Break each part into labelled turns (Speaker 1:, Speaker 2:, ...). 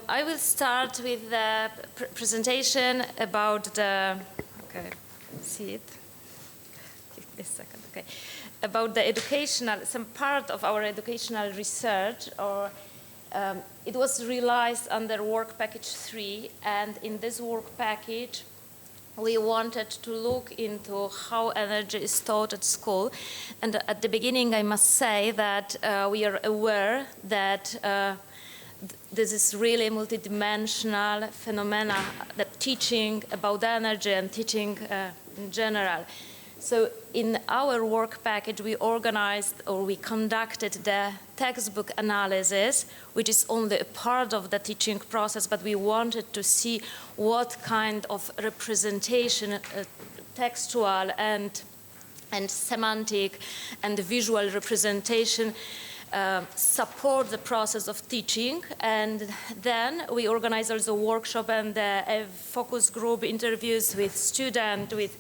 Speaker 1: I will start with the presentation about the, okay, see it? Give me a second, okay. About the educational, some part of our educational research, or it was realized under work package 3, and in this work package, we wanted to look into how energy is taught at school. And at the beginning, I must say that we are aware that this is really multidimensional phenomena, that teaching about energy and teaching in general. So in our work package, we organized, or we conducted the textbook analysis, which is only a part of the teaching process, but we wanted to see what kind of representation, textual and semantic and visual representation support the process of teaching. And then we organized also a workshop and a focus group interviews with students, with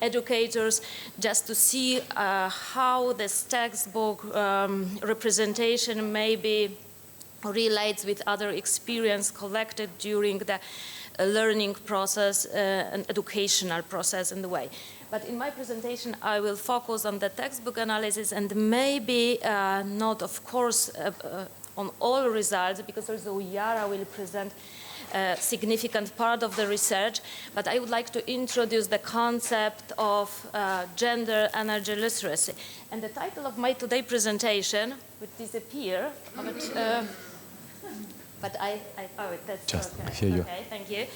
Speaker 1: educators, just to see how this textbook representation maybe relates with other experience collected during the learning process and educational process in the way. But in my presentation, I will focus on the textbook analysis and maybe not, of course, on all results, because also Yara will present a significant part of the research, but I would like to introduce the concept of gender energy literacy. And the title of my today presentation would disappear, but oh, that's
Speaker 2: just
Speaker 1: okay.
Speaker 2: hear you.
Speaker 1: Okay, thank you.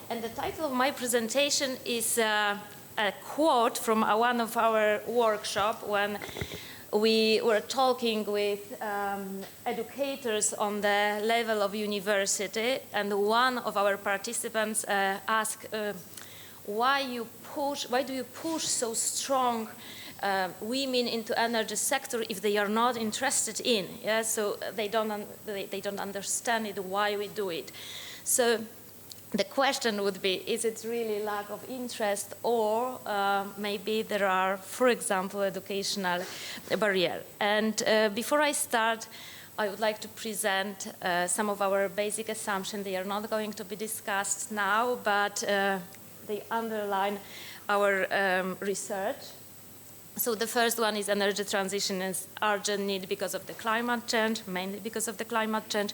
Speaker 1: And the title of my presentation is a quote from one of our workshop when we were talking with educators on the level of university, and one of our participants asked, why do you push so strong women into energy sector if they are not interested in? Yeah, so they don't understand it, why we do it. So the question would be, is it really lack of interest, or maybe there are, for example, educational barriers? And before I start, I would like to present some of our basic assumptions. They are not going to be discussed now, but they underline our research. So the first one is energy transition is urgent need because of the climate change, mainly because of the climate change.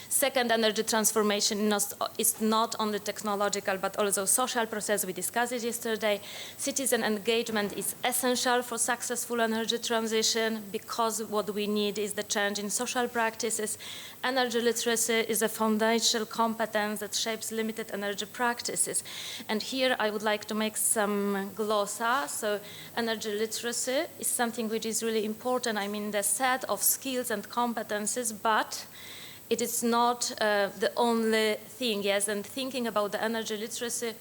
Speaker 1: Second, energy transformation is not only technological, but also social process. We discussed it yesterday. Citizen engagement is essential for successful energy transition, because what we need is the change in social practices. Energy literacy is a foundational competence that shapes limited energy practices. And here I would like to make some glossa. So energy literacy is something which is really important. I mean, the set of skills and competences, but it is not the only thing, yes, and thinking about the energy literacy,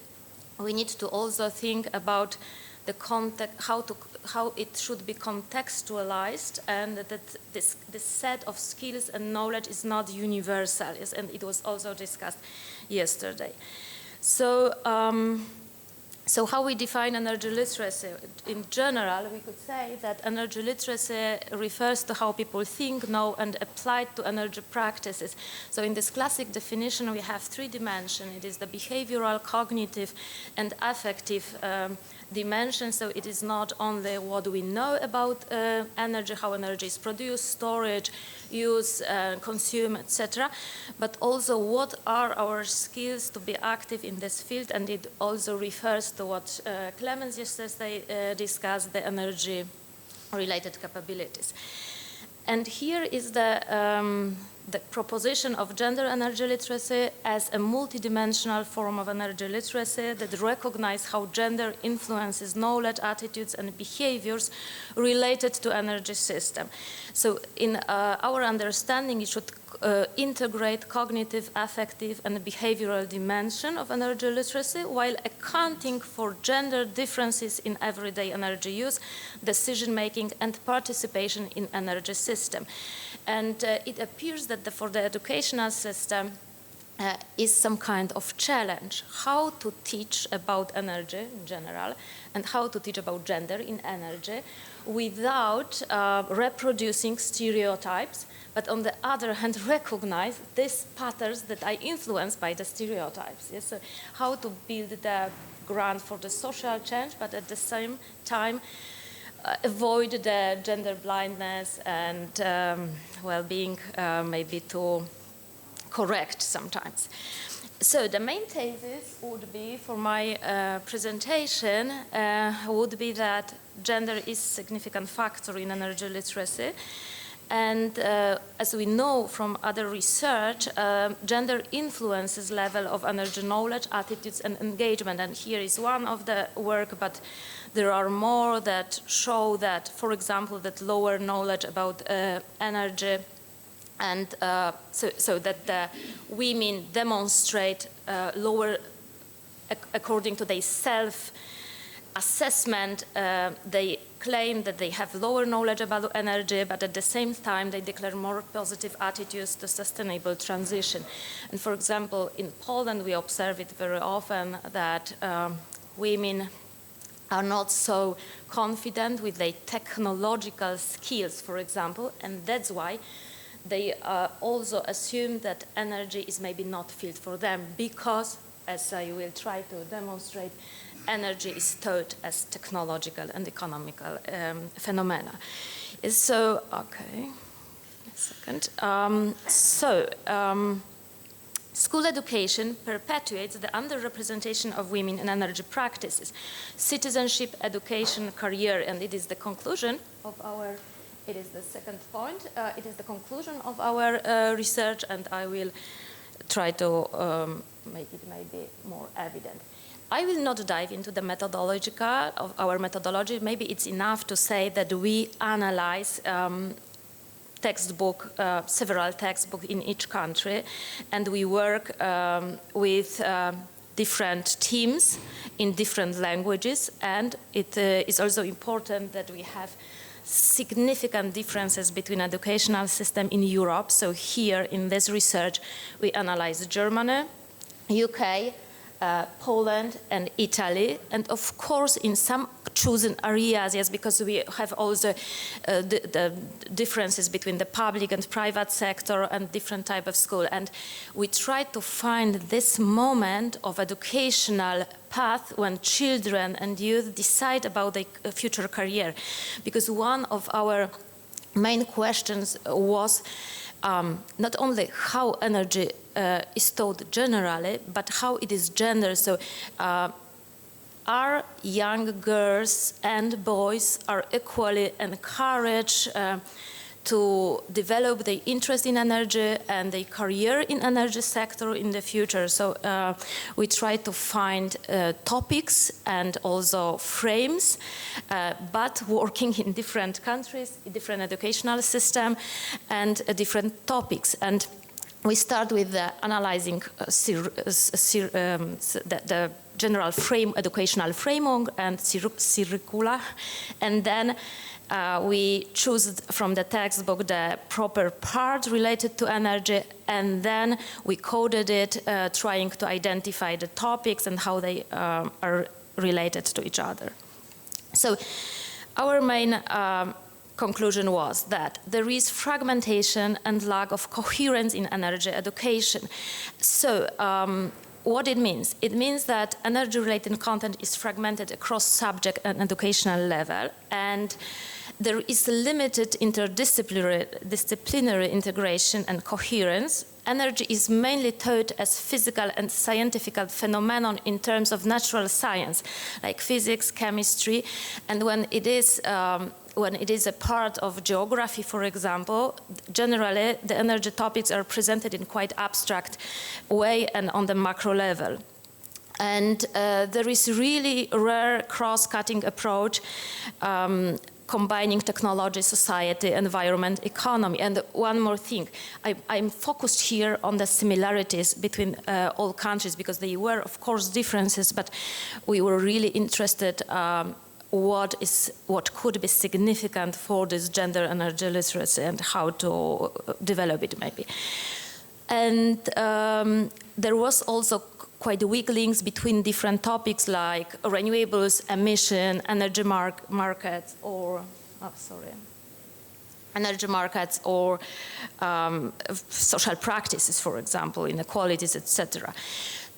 Speaker 1: we need to also think about the context, how it should be contextualized, and that this set of skills and knowledge is not universal, yes, and it was also discussed yesterday. So how we define energy literacy? In general, we could say that energy literacy refers to how people think, know, and apply to energy practices. So in this classic definition, we have 3 dimensions. It is the behavioral, cognitive, and affective dimension. So it is not only what we know about energy, how energy is produced, storage, use, consume, etc., but also what are our skills to be active in this field, and it also refers to what Clemens yesterday discussed, the energy-related capabilities. And here is the proposition of gender energy literacy as a multidimensional form of energy literacy that recognizes how gender influences knowledge, attitudes, and behaviors related to energy system. So in our understanding, it should integrate cognitive, affective, and behavioral dimension of energy literacy while accounting for gender differences in everyday energy use, decision-making, and participation in energy system. And it appears that for the educational system, is some kind of challenge. How to teach about energy in general and how to teach about gender in energy without reproducing stereotypes, but on the other hand recognize these patterns that are influenced by the stereotypes. Yes? So how to build the ground for the social change, but at the same time avoid the gender blindness and well-being maybe too correct sometimes. So the main thesis would be for my presentation would be that gender is a significant factor in energy literacy. And as we know from other research, gender influences level of energy knowledge, attitudes, and engagement. And here is one of the work, but there are more that show that, for example, that lower knowledge about energy and so that the women demonstrate lower, according to their self-assessment, they claim that they have lower knowledge about energy, but at the same time they declare more positive attitudes to sustainable transition. And for example, in Poland we observe it very often that women are not so confident with their technological skills, for example, and that's why they also assume that energy is maybe not fit for them because, as I will try to demonstrate, energy is taught as technological and economical phenomena. So, okay, a second. School education perpetuates the underrepresentation of women in energy practices, citizenship, education, career, and it is the conclusion of our, it is the second point, it is the conclusion of our research, and I will try to make it maybe more evident. I will not dive into the methodological of our methodology. Maybe it's enough to say that we analyze several textbooks in each country, and we work with different teams in different languages, and it is also important that we have significant differences between educational system in Europe. So here in this research we analyze Germany, UK, Poland and Italy, and of course in some chosen areas, yes, because we have also the differences between the public and private sector and different type of school, and we try to find this moment of educational path when children and youth decide about their future career, because one of our main questions was not only how energy is taught generally, but how it is gendered. So are young girls and boys are equally encouraged to develop their interest in energy and their career in energy sector in the future. So we try to find topics and also frames, but working in different countries, different educational system and different topics. And we start with analyzing the general educational framework and curricula, and then we choose from the textbook the proper part related to energy, and then we coded it, trying to identify the topics and how they are related to each other. So our main conclusion was that there is fragmentation and lack of coherence in energy education. So what it means? It means that energy-related content is fragmented across subject and educational level, and there is limited interdisciplinary integration and coherence. Energy is mainly taught as physical and scientific phenomenon in terms of natural science, like physics, chemistry, and when it is a part of geography, for example, generally the energy topics are presented in quite abstract way and on the macro level. And there is really rare cross-cutting approach combining technology, society, environment, economy. And one more thing, I'm focused here on the similarities between all countries, because there were, of course, differences, but we were really interested what could be significant for this gender energy literacy and how to develop it maybe. And there was also quite weak links between different topics like renewables, emission, energy markets, or energy markets, or social practices, for example, inequalities, etc.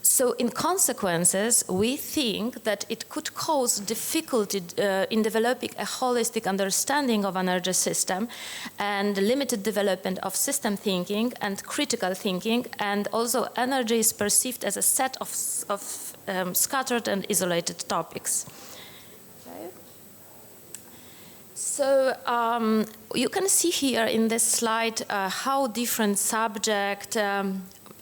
Speaker 1: So in consequences, we think that it could cause difficulty in developing a holistic understanding of energy system and limited development of system thinking and critical thinking, and also energy is perceived as a set of scattered and isolated topics. Okay. So you can see here in this slide how different subjects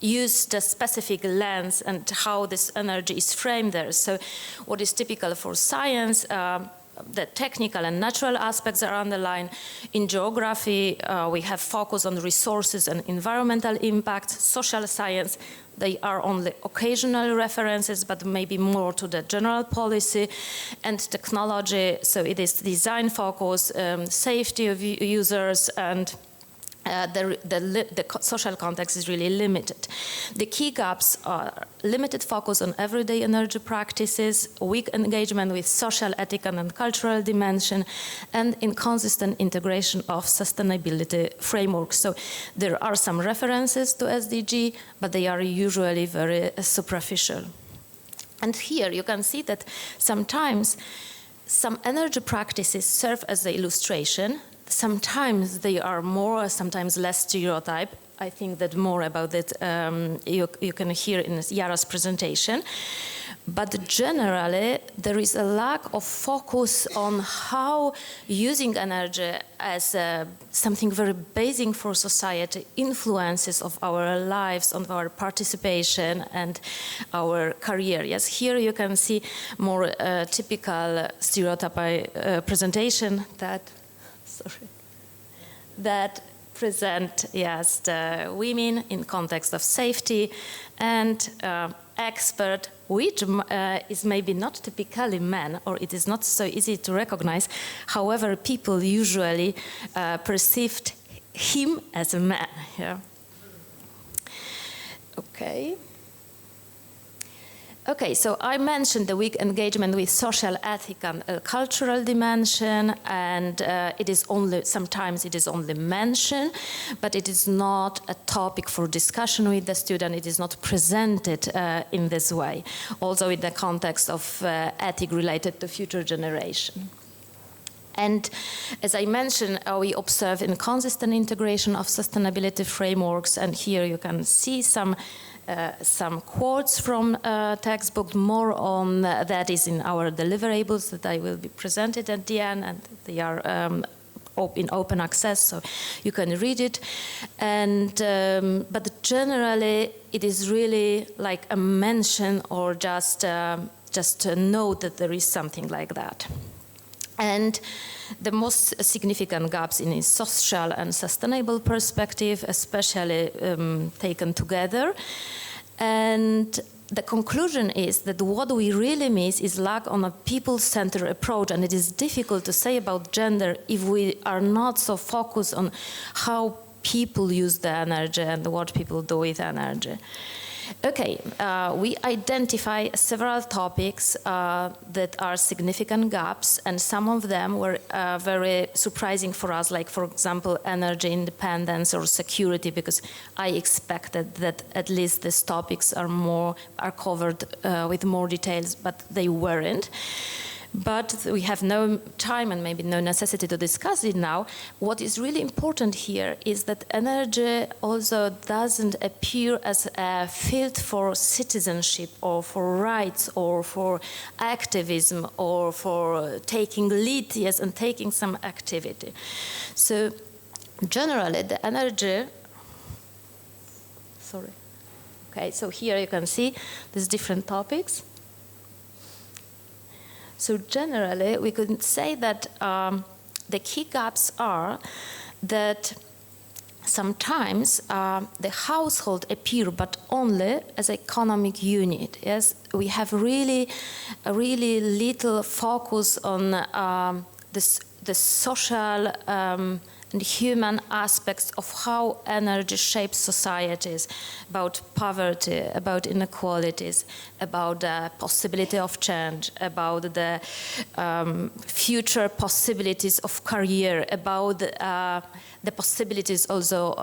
Speaker 1: use the specific lens and how this energy is framed there. So what is typical for science, the technical and natural aspects are underlined. In geography, we have focus on resources and environmental impact. Social science, they are only occasional references, but maybe more to the general policy. And technology, so it is design focus, safety of users, and the social context is really limited. The key gaps are limited focus on everyday energy practices, weak engagement with social, ethical, and cultural dimension, and inconsistent integration of sustainability frameworks. So there are some references to SDG, but they are usually very superficial. And here you can see that sometimes some energy practices serve as the illustration. Sometimes they are more, sometimes less stereotype. I think that more about it you can hear in Yara's presentation. But generally, there is a lack of focus on how using energy as something very basic for society influences of our lives, on our participation and our career. Yes, here you can see more typical stereotype presentation that present, yes, the women in context of safety and expert, which is maybe not typically men, or it is not so easy to recognize. However, people usually perceived him as a man. Yeah. Okay. Okay, so I mentioned the weak engagement with social, ethical, and cultural dimension, and it is only, sometimes it is only mentioned, but it is not a topic for discussion with the student. It is not presented in this way, also in the context of ethic related to future generation. And as I mentioned, we observe inconsistent integration of sustainability frameworks, and here you can see some quotes from textbook. More on that is in our deliverables that I will be presented at the end, and they are in open access, so you can read it. And but generally, it is really like a mention or just a note that there is something like that. And the most significant gaps in a social and sustainable perspective, especially taken together. And the conclusion is that what we really miss is lack on a people-centered approach, and it is difficult to say about gender if we are not so focused on how people use the energy and what people do with energy. Okay, we identify several topics that are significant gaps, and some of them were very surprising for us, like, for example, energy independence or security, because I expected that at least these topics are covered with more details, but they weren't. But we have no time and maybe no necessity to discuss it now. What is really important here is that energy also doesn't appear as a field for citizenship or for rights or for activism or for taking lead, yes, and taking some activity. So generally the energy, okay, so here you can see these different topics. So generally, we could say that the key gaps are that sometimes the household appear, but only as an economic unit. Yes, we have really little focus on the social and human aspects of how energy shapes societies, about poverty, about inequalities, about the possibility of change, about the future possibilities of career, about the possibilities also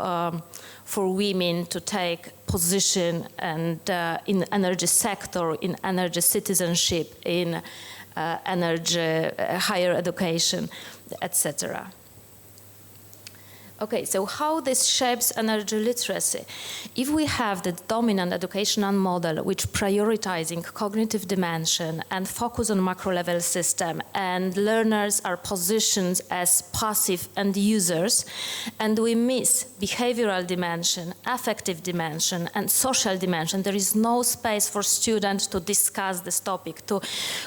Speaker 1: for women to take position and in energy sector, in energy citizenship, in energy, higher education, etc. Okay, so how this shapes energy literacy? If we have the dominant educational model which prioritizing cognitive dimension and focus on macro level system, and learners are positioned as passive end users, and we miss behavioral dimension, affective dimension, and social dimension, there is no space for students to discuss this topic, to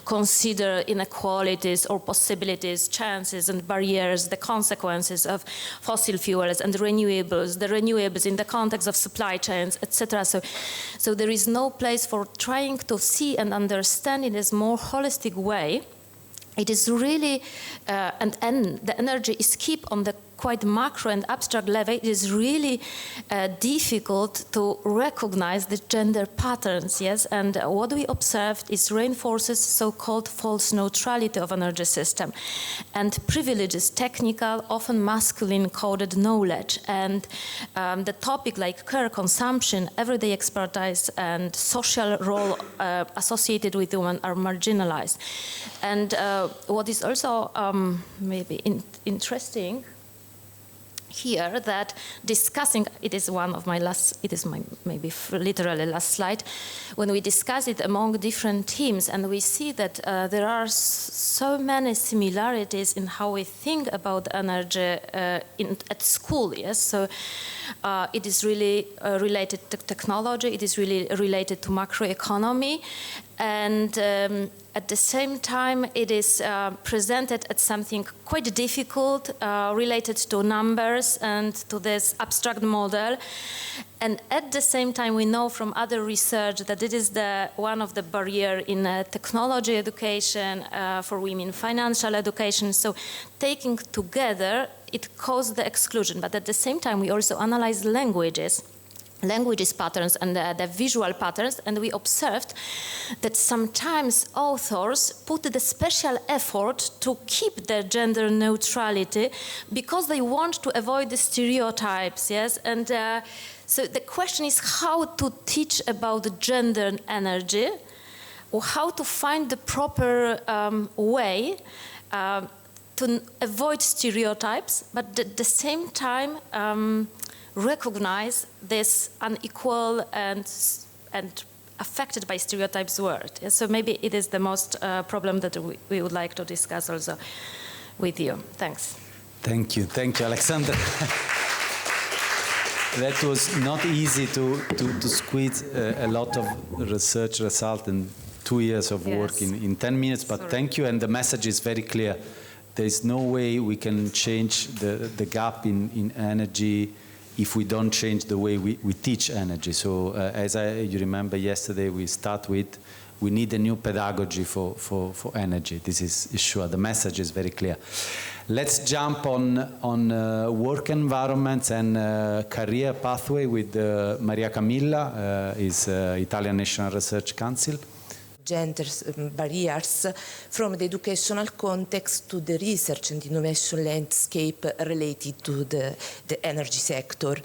Speaker 1: consider inequalities or possibilities, chances and barriers, the consequences of fossil fuels and renewables, the renewables in the context of supply chains, etc. So there is no place for trying to see and understand in a more holistic way. It is really, and the energy is kept on the quite macro and abstract level. It is really difficult to recognize the gender patterns, yes? And what we observed is reinforces so-called false neutrality of energy system and privileges technical, often masculine coded knowledge. And the topic like care, consumption, everyday expertise, and social role associated with women are marginalized. And what is also maybe interesting here, that discussing, it is one of my last, it is my maybe literally last slide, when we discuss it among different teams, and we see that there are so many similarities in how we think about energy at school, yes? So it is really related to technology, it is really related to macroeconomy, and at the same time, it is presented as something quite difficult, related to numbers and to this abstract model. And at the same time, we know from other research that it is one of the barriers in technology education, for women, financial education. So taking together, it caused the exclusion. But at the same time, we also analyze languages patterns and the visual patterns, and we observed that sometimes authors put the special effort to keep the gender neutrality because they want to avoid the stereotypes, yes? And so the question is how to teach about gender and energy, or how to find the proper way to avoid stereotypes, but at the same time recognize this unequal and affected by stereotypes word. So maybe it is the most problem that we would like to discuss also with you. Thanks.
Speaker 2: Thank you, Aleksandra. That was not easy to squeeze a lot of research result in 2 years of work in 10 minutes, but thank you, and the message is very clear. There is no way we can change the gap in energy if we don't change the way we teach energy. So as you remember yesterday, we start with, we need a new pedagogy for energy. This is sure. The message is very clear. Let's jump on work environments and career pathway with Maria Camilla, is Italian National Research Council.
Speaker 3: Gender barriers from the educational context to the research and innovation landscape related to the energy sector.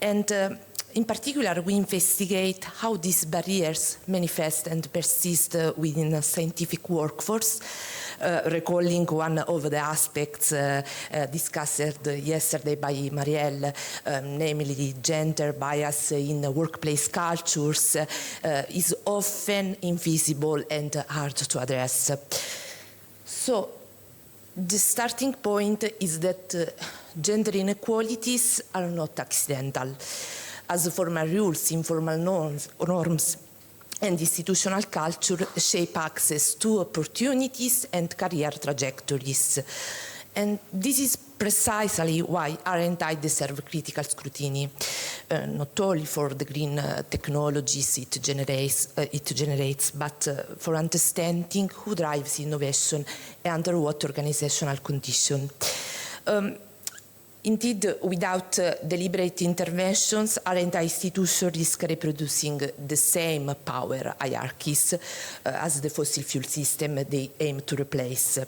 Speaker 3: And in particular, we investigate how these barriers manifest and persist within a scientific workforce, recalling one of the aspects discussed yesterday by Marielle, namely gender bias in workplace cultures is often invisible and hard to address. So the starting point is that gender inequalities are not accidental. As formal rules, informal norms, and institutional culture shape access to opportunities and career trajectories. And this is precisely why R&I deserve critical scrutiny, not only for the green technologies it generates, but for understanding who drives innovation and under what organizational condition. Indeed, without deliberate interventions, R&I institutions risk reproducing the same power hierarchies as the fossil fuel system they aim to replace.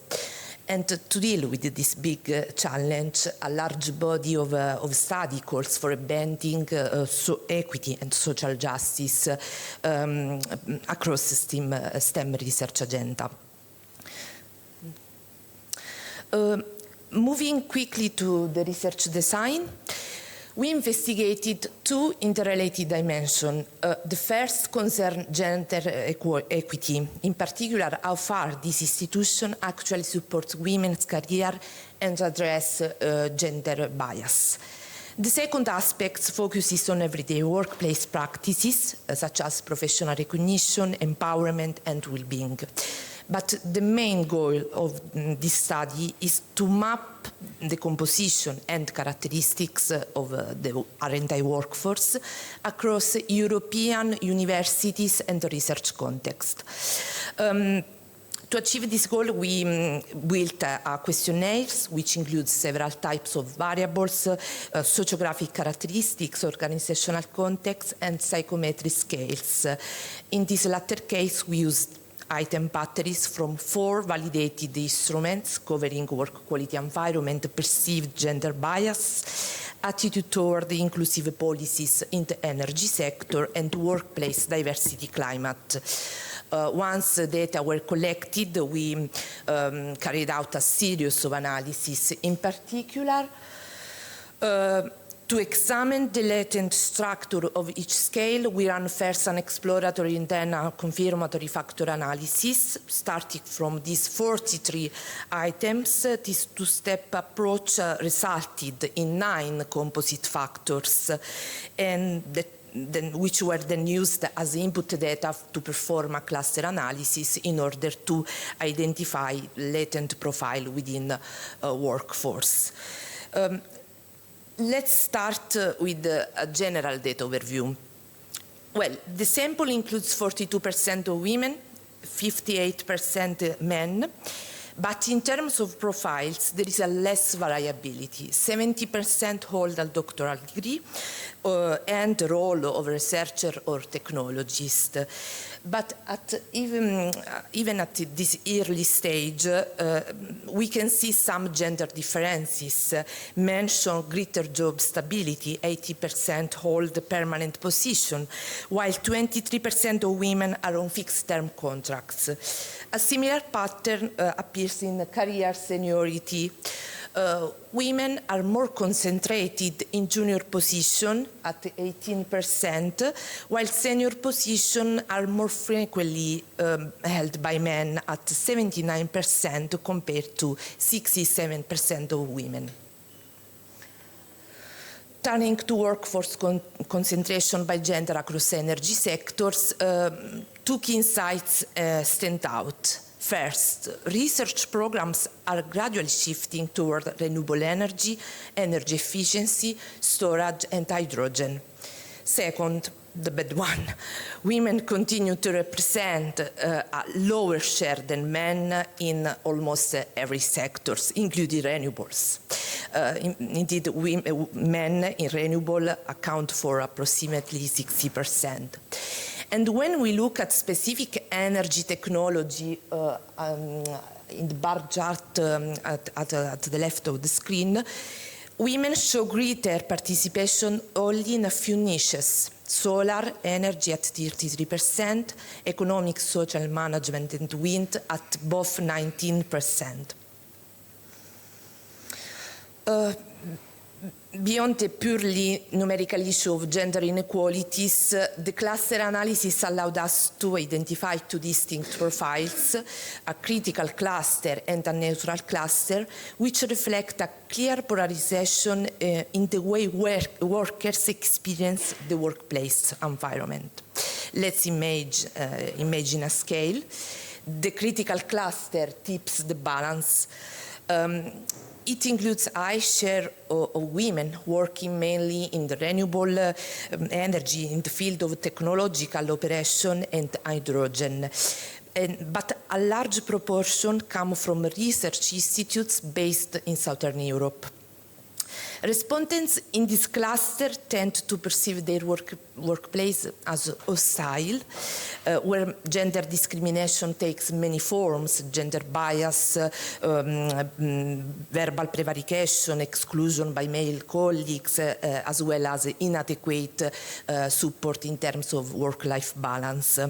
Speaker 3: And to deal with this big challenge, a large body of study calls for bending equity and social justice across the STEM research agenda. Moving quickly to the research design, we investigated two interrelated dimensions. The first concerned gender equity, in particular how far this institution actually supports women's career and address gender bias. The second aspect focuses on everyday workplace practices, such as professional recognition, empowerment, and well-being. But the main goal of this study is to map the composition and characteristics of the R&I workforce across European universities and research context. To achieve this goal, we built a questionnaire which includes several types of variables, sociographic characteristics, organizational context, and psychometric scales. In this latter case, we used item batteries from 4 validated instruments covering work quality environment, perceived gender bias, attitude toward the inclusive policies in the energy sector, and workplace diversity climate. Once the data were collected, we carried out a series of analyses. In particular, to examine the latent structure of each scale, we ran first an exploratory and then a confirmatory factor analysis. Starting from these 43 items, this two-step approach resulted in 9 composite factors, and which were then used as input data to perform a cluster analysis in order to identify latent profile within a workforce. Let's start with a general data overview. Well, the sample includes 42% of women, 58% men, but in terms of profiles, there is a less variability. 70% hold a doctoral degree and the role of researcher or technologist. But even at this early stage, we can see some gender differences. Men show greater job stability, 80% hold a permanent position, while 23% of women are on fixed-term contracts. A similar pattern appears in career seniority. Women are more concentrated in junior position at 18%, while senior positions are more frequently held by men at 79% compared to 67% of women. Turning to workforce concentration by gender across energy sectors, 2 key insights stand out. First, research programs are gradually shifting toward renewable energy, energy efficiency, storage, and hydrogen. Second, the bad one, women continue to represent a lower share than men in almost every sector, including renewables. Indeed, men in renewable account for approximately 60%. And when we look at specific energy technology in the bar chart at the left of the screen, women show greater participation only in a few niches: solar energy at 33%, economic, social management, and wind at both 19%. Beyond the purely numerical issue of gender inequalities, the cluster analysis allowed us to identify 2 distinct profiles, a critical cluster and a neutral cluster, which reflect a clear polarization in the way workers experience the workplace environment. Let's imagine a scale. The critical cluster tips the balance. It includes a high share of women working mainly in the renewable energy in the field of technological operation and hydrogen. But a large proportion come from research institutes based in Southern Europe. Respondents in this cluster tend to perceive their workplace as hostile, where gender discrimination takes many forms: gender bias, verbal prevarication, exclusion by male colleagues, as well as inadequate support in terms of work-life balance.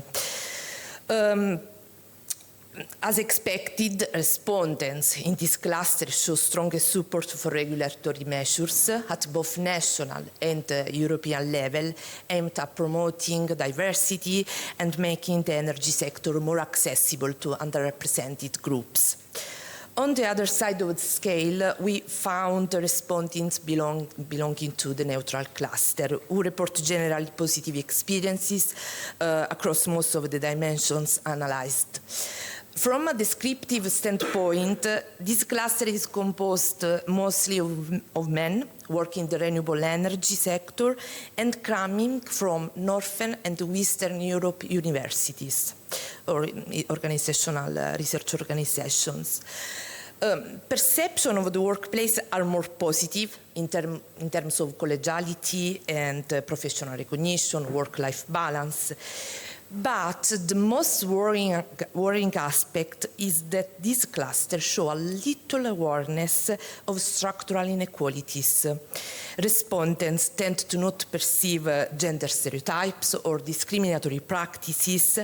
Speaker 3: As expected, respondents in this cluster show strongest support for regulatory measures at both national and European level, aimed at promoting diversity and making the energy sector more accessible to underrepresented groups. On the other side of the scale, we found respondents belonging to the neutral cluster, who report generally positive experiences across most of the dimensions analyzed. From a descriptive standpoint, this cluster is composed mostly of men working in the renewable energy sector and coming from Northern and Western Europe universities or organizational research organizations. Perception of the workplace are more positive in terms of collegiality and professional recognition, work-life balance. But the most worrying aspect is that these clusters show a little awareness of structural inequalities. Respondents tend to not perceive gender stereotypes or discriminatory practices,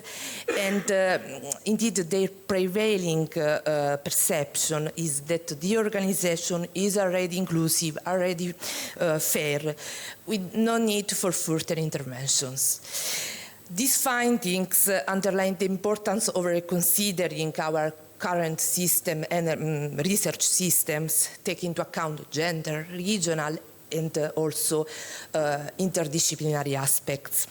Speaker 3: and indeed their prevailing perception is that the organization is already inclusive, already fair, with no need for further interventions. These findings underline the importance of reconsidering our current system and research systems, taking into account gender, regional, and also interdisciplinary aspects.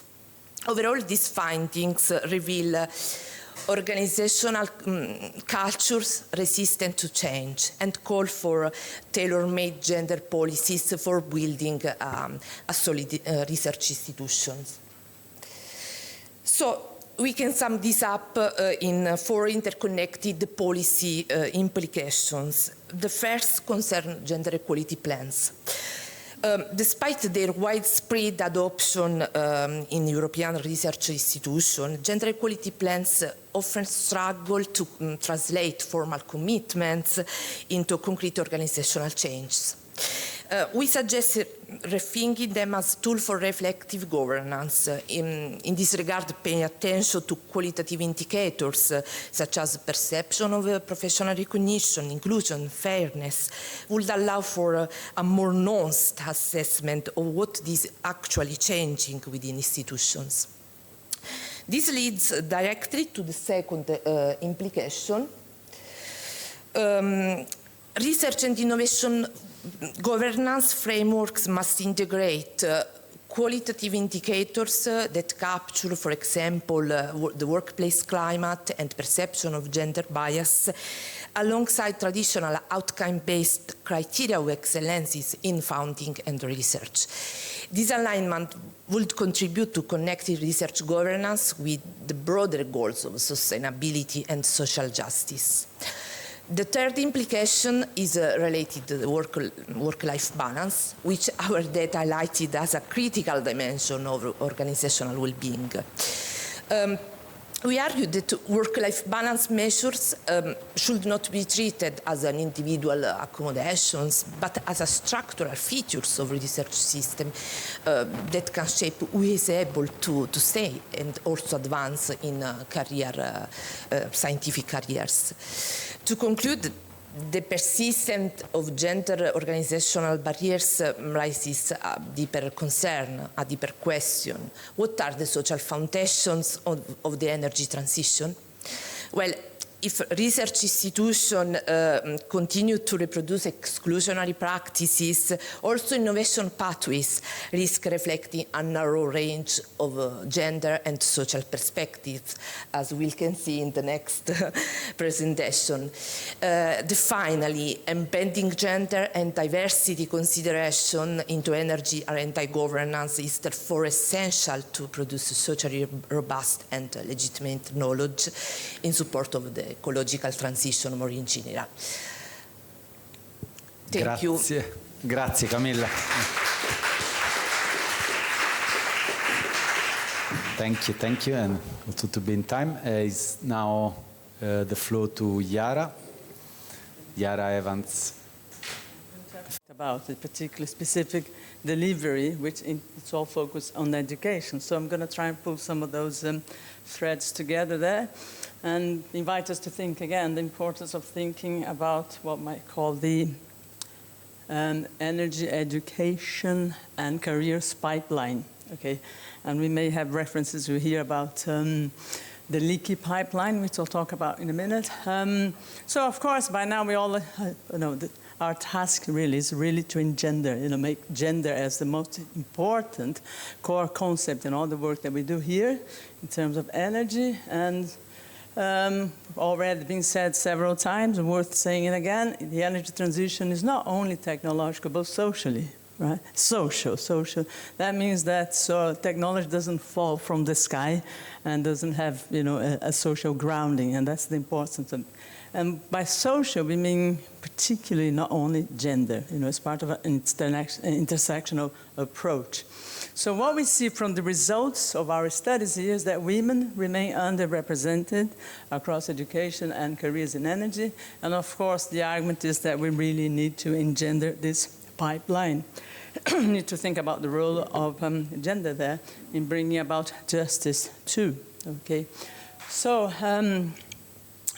Speaker 3: Overall, these findings reveal organizational cultures resistant to change and call for tailor-made gender policies for building a solid research institutions. So we can sum this up in 4 interconnected policy implications. The first concern gender equality plans. Despite their widespread adoption in European research institutions, gender equality plans often struggle to translate formal commitments into concrete organizational changes. We suggest rethinking them as a tool for reflective governance. In this regard, paying attention to qualitative indicators such as perception of professional recognition, inclusion, fairness, would allow for a more nuanced assessment of what is actually changing within institutions. This leads directly to the second implication. Research and innovation governance frameworks must integrate qualitative indicators that capture, for example, the workplace climate and perception of gender bias, alongside traditional outcome-based criteria of excellences in founding and research. This alignment would contribute to connecting research governance with the broader goals of sustainability and social justice. The third implication is related to the work-life balance, which our data highlighted as a critical dimension of organizational well-being. We argue that work-life balance measures should not be treated as an individual accommodations, but as a structural features of a research system that can shape who is able to stay and also advance in scientific careers. To conclude, the persistence of gender organizational barriers raises a deeper concern, a deeper question. What are the social foundations of the energy transition? Well, if research institutions continue to reproduce exclusionary practices, also innovation pathways risk reflecting a narrow range of gender and social perspectives, as we can see in the next presentation. Finally, embedding gender and diversity consideration into energy R&I governance is therefore essential to produce socially robust and legitimate knowledge in support of the ecological transition more in general. Thank you.
Speaker 2: Grazie, Camilla. Thank you, and also to be in time. Is now the floor to Yara. Yara Evans.
Speaker 4: About a particular specific delivery, which it's all focused on education. So I'm going to try and pull some of those threads together there and invite us to think again the importance of thinking about what might call the energy education and careers pipeline. Okay, and we may have references we hear about the leaky pipeline, which I'll talk about in a minute. So of course, by now we all know that our task really is to engender, make gender as the most important core concept in all the work that we do here in terms of energy. And already been said several times, and worth saying it again, the energy transition is not only technological, but socially. Right? Social. That means that technology doesn't fall from the sky and doesn't have, a social grounding, and that's the importance of it. And by social, we mean particularly not only gender, as part of an intersectional approach. So what we see from the results of our studies here is that women remain underrepresented across education and careers in energy. And of course, the argument is that we really need to engender this pipeline. We need to think about the role of gender there in bringing about justice too. Okay, so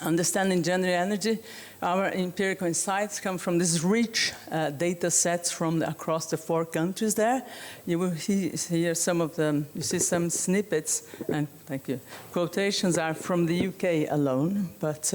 Speaker 4: understanding gender energy, our empirical insights come from these rich data sets from across the 4 countries there. You will hear some of them, you see some snippets, and thank you. Quotations are from the UK alone, but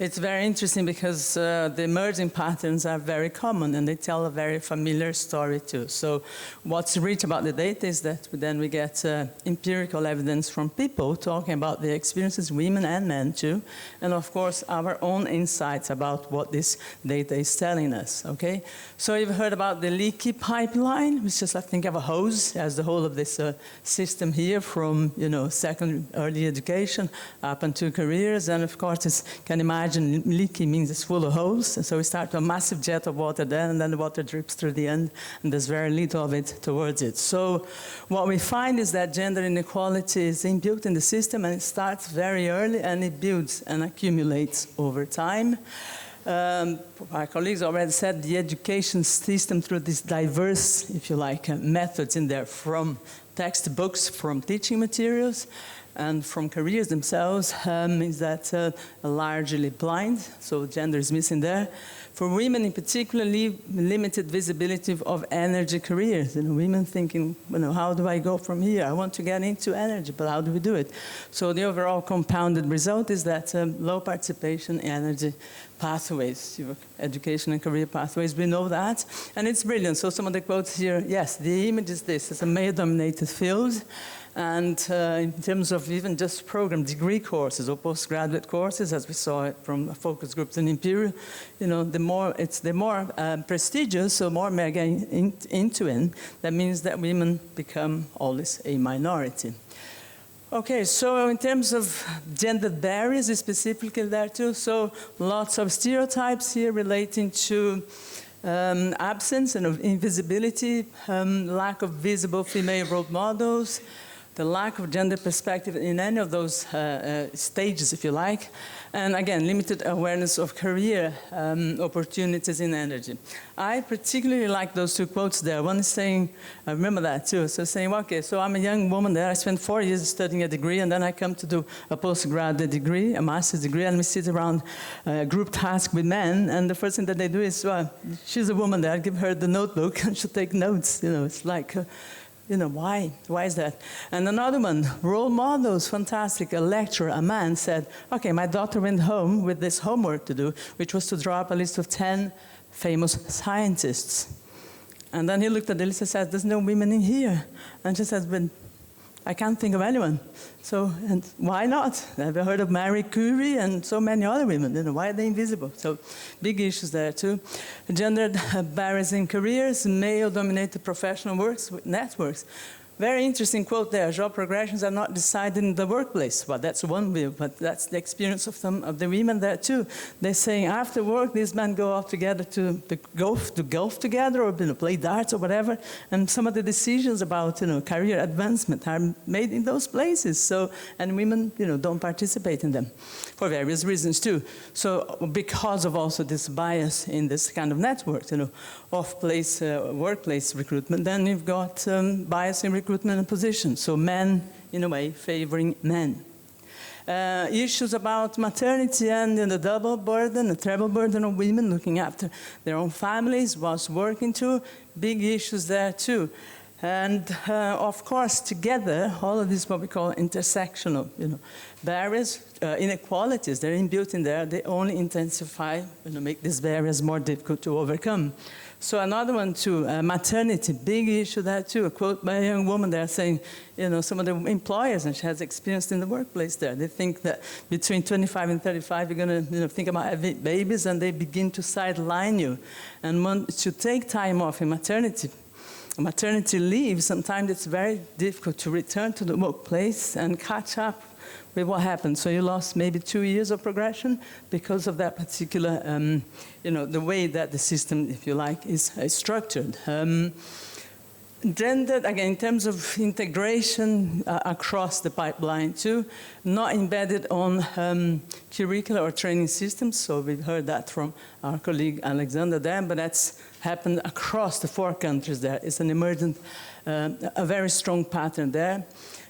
Speaker 4: it's very interesting because the emerging patterns are very common and they tell a very familiar story too. So what's rich about the data is that then we get empirical evidence from people talking about their experiences, women and men too, and of course our own insights about what this data is telling us, okay? So you've heard about the leaky pipeline, which is, I think, of a hose as the whole of this system here from, second early education up into careers. And of course, as you can imagine, leaky means it's full of holes. And so we start with a massive jet of water there, and then the water drips through the end, and there's very little of it towards it. So what we find is that gender inequality is inbuilt in the system, and it starts very early, and it builds and accumulates over time. Our colleagues already said the education system through these diverse, if you like, methods in there, from textbooks, from teaching materials, and from careers themselves, is that largely blind, so gender is missing there. For women in particular, limited visibility of energy careers. Women thinking, how do I go from here? I want to get into energy, but how do we do it? So the overall compounded result is that low participation in energy pathways, education and career pathways, we know that. And it's brilliant. So some of the quotes here, yes, the image is this. It's a male-dominated field. And in terms of even just program degree courses or postgraduate courses, as we saw it from focus groups in Imperial, the more prestigious, so more men getting into it. That means that women become always a minority. Okay, so in terms of gender barriers, specifically there too, so lots of stereotypes here relating to absence and of invisibility, lack of visible female role models, the lack of gender perspective in any of those stages, if you like, and again, limited awareness of career opportunities in energy. I particularly like those 2 quotes there. One is saying, I remember that too, so saying, okay, so I'm a young woman there, I spent 4 years studying a degree, and then I come to do a postgraduate degree, a master's degree, and we sit around a group task with men, and the first thing that they do is, well, she's a woman there, I give her the notebook, and she'll take notes, it's like, why? Why is that? And another one, role models, fantastic. A lecturer, a man, said, okay, my daughter went home with this homework to do, which was to draw up a list of 10 famous scientists. And then he looked at the list and said, there's no women in here. And she said, but I can't think of anyone. So, and why not? Have you heard of Marie Curie and so many other women? Why are they invisible? So, big issues there too. Gendered barriers in careers, male-dominated professional networks. Very interesting quote there. Job progressions are not decided in the workplace. Well, that's one view, but that's the experience of some of the women there too. They're saying after work, these men go off together to golf together, or play darts or whatever. And some of the decisions about career advancement are made in those places. So, and women don't participate in them for various reasons too. So because of also this bias in this kind of network, off-place workplace recruitment, then you've got bias in recruitment and position. So men, in a way, favoring men. Issues about maternity and the double burden, the treble burden of women looking after their own families, whilst working too, big issues there too. And of course, together, all of this what we call intersectional, barriers, inequalities, they're inbuilt in there. They only intensify, make these barriers more difficult to overcome. So another one too, maternity, big issue there too. A quote by a young woman there saying, some of the employers, and she has experience in the workplace there, they think that between 25 and 35, you're going to think about having babies, and they begin to sideline you. And once you take time off in maternity leave, sometimes it's very difficult to return to the workplace and catch up with what happened. So you lost maybe 2 years of progression because of that particular, the way that the system, if you like, is structured. Gender, again, in terms of integration across the pipeline too, not embedded on curricular or training systems. So we've heard that from our colleague Aleksandra there, but that's happened across the 4 countries there. It's an emergent, a very strong pattern there.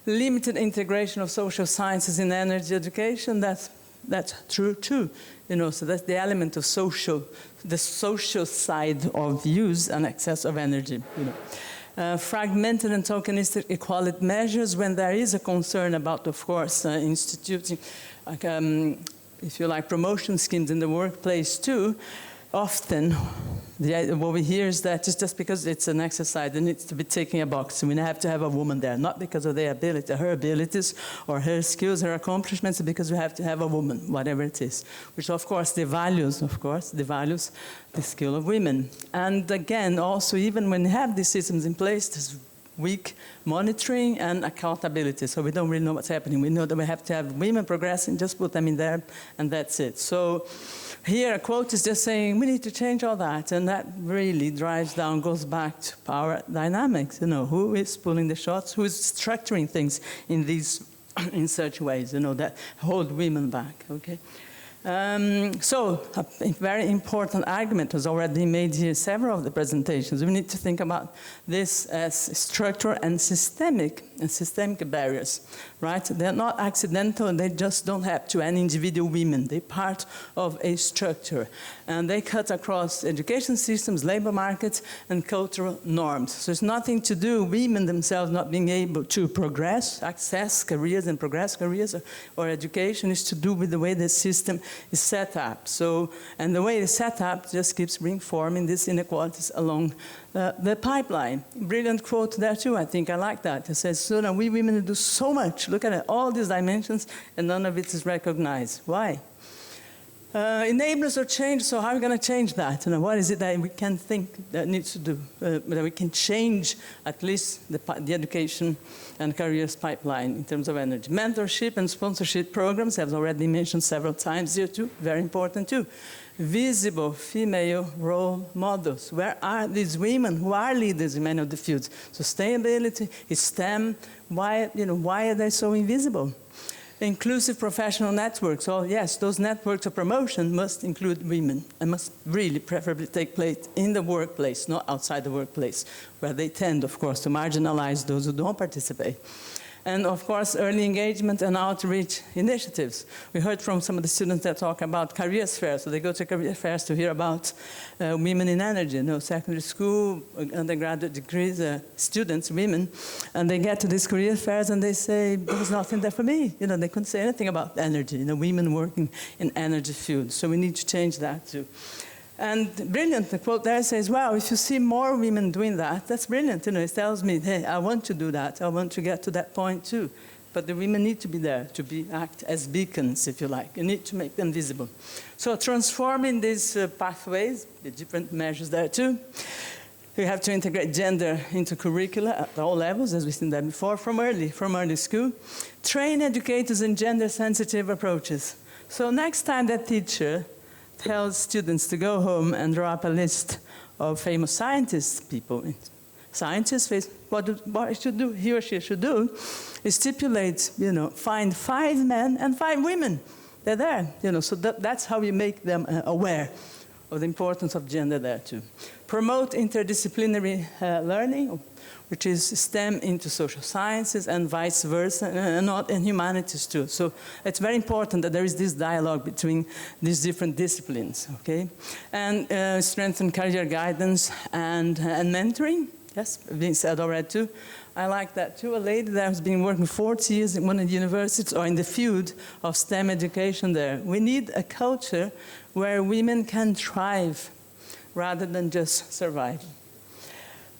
Speaker 4: Limited integration of social sciences in energy education, that's true too. So that's the element of the social side of use and access of energy. Fragmented and tokenistic equality measures when there is a concern about, of course, instituting, if you like, promotion schemes in the workplace too. Often, what we hear is that it's just because it's an exercise, it needs to be taking a box. We have to have a woman there, not because of their ability, her abilities, or her skills, her accomplishments, because we have to have a woman, whatever it is. Which, of course, devalues the skill of women. And again, also, even when you have these systems in place, there's weak monitoring and accountability. So we don't really know what's happening. We know that we have to have women progressing, just put them in there, and that's it. So here, a quote is just saying, we need to change all that, and that really goes back to power dynamics. Who is pulling the shots, who is structuring things in such ways, that hold women back, okay? So a very important argument has already been made here in several of the presentations. We need to think about this as structural and systemic barriers, right? They're not accidental, and they just don't happen to any individual women. They're part of a structure, and they cut across education systems, labor markets, and cultural norms. So it's nothing to do with women themselves not being able to progress, access careers and progress careers or education. Is to do with the way the system is set up. So, and the way it's set up just keeps reinforming these inequalities along the pipeline. Brilliant quote there too, I think I like that. It says, so now we women do so much, look at it, all these dimensions, and none of it is recognized. Why? Enablers of change, so how are we going to change that? What is it that we can think that needs to do, that we can change at least the education and careers pipeline in terms of energy? Mentorship and sponsorship programs have already been mentioned several times here too, very important too. Visible female role models. Where are these women who are leaders in many of the fields? Sustainability, STEM, why are they so invisible? Inclusive professional networks. Oh, yes, those networks of promotion must include women and must really preferably take place in the workplace, not outside the workplace, where they tend, of course, to marginalize those who don't participate. And, of course, early engagement and outreach initiatives. We heard from some of the students that talk about careers fairs. So they go to career fairs to hear about women in energy, secondary school, undergraduate degrees, students, women. And they get to these career fairs and they say, there's nothing there for me. They couldn't say anything about energy, women working in energy fields. So we need to change that too. And brilliant, the quote there says, well, if you see more women doing that, that's brilliant. It tells me, hey, I want to do that. I want to get to that point too. But the women need to be there, to act as beacons, if you like. You need to make them visible. So transforming these pathways, the different measures there too. We have to integrate gender into curricula at all levels, as we've seen that before, from early school. Train educators in gender-sensitive approaches. So next time that teacher tells students to go home and draw up a list of famous scientists, scientists, what he or she should do is stipulate, find 5 men and 5 women. They're there, so that's how you make them aware of the importance of gender there too. Promote interdisciplinary learning, which is STEM into social sciences and vice versa, and humanities too. So it's very important that there is this dialogue between these different disciplines, okay? And strengthen career guidance and mentoring. Yes, being said already too. I like that too. A lady that has been working 40 years in one of the universities or in the field of STEM education there. We need a culture where women can thrive rather than just survive.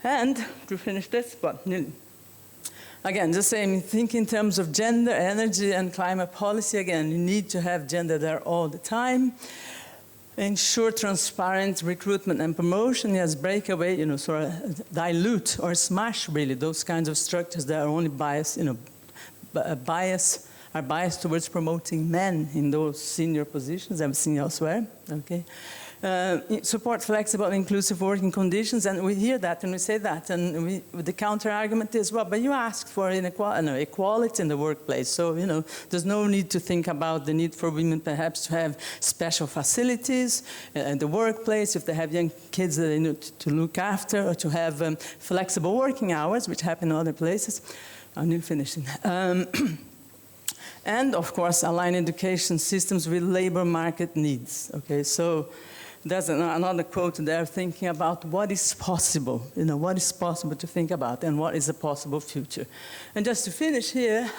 Speaker 4: And to finish this, but again, the same, think in terms of gender, energy, and climate policy. Again, you need to have gender there all the time. Ensure transparent recruitment and promotion. Yes, break away, sort of dilute or smash really those kinds of structures that are only biased, are biased towards promoting men in those senior positions I've seen elsewhere. Okay. Support flexible and inclusive working conditions, and we hear that and we say that, and the counter argument is, well, but you asked for equality in the workplace, so there's no need to think about the need for women perhaps to have special facilities in the workplace if they have young kids that they need to look after, or to have flexible working hours, which happen in other places. I'm nearly finishing. And of course, align education systems with labor market needs. Okay, so there's another quote there, thinking about what is possible, what is possible to think about, and what is a possible future. And just to finish here,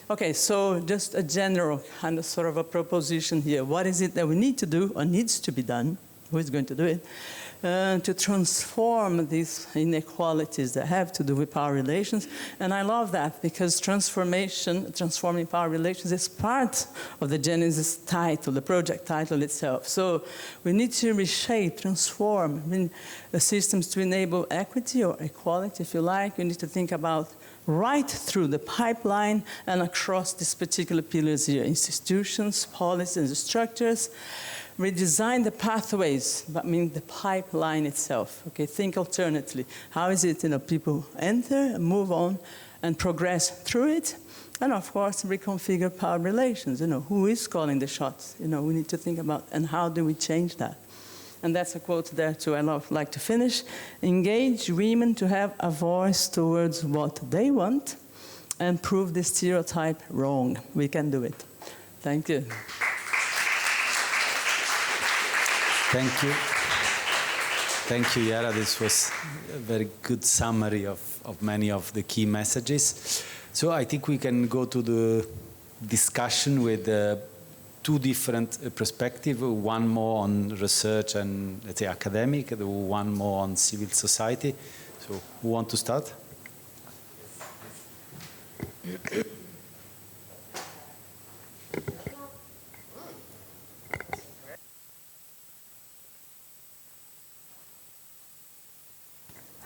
Speaker 4: okay, so just a general kind of sort of a proposition here. What is it that we need to do, or needs to be done? Who is going to do it? To transform these inequalities that have to do with power relations. And I love that, because transforming power relations, is part of the gEneSys title, the project title itself. So we need to reshape, transform the systems to enable equity or equality, if you like. We need to think about right through the pipeline and across these particular pillars here, institutions, policies, and structures. Redesign the pathways, but the pipeline itself. Okay, think alternately. How is it, people enter, move on, and progress through it? And of course, reconfigure power relations. Who is calling the shots? We need to think about, and how do we change that? And that's a quote there too. I like to finish. Engage women to have a voice towards what they want, and prove the stereotype wrong. We can do it. Thank you.
Speaker 2: Thank you. Thank you, Yara. This was a very good summary of many of the key messages. So I think we can go to the discussion with 2 different perspectives, one more on research and, let's say, academic, one more on civil society. So who wants to start?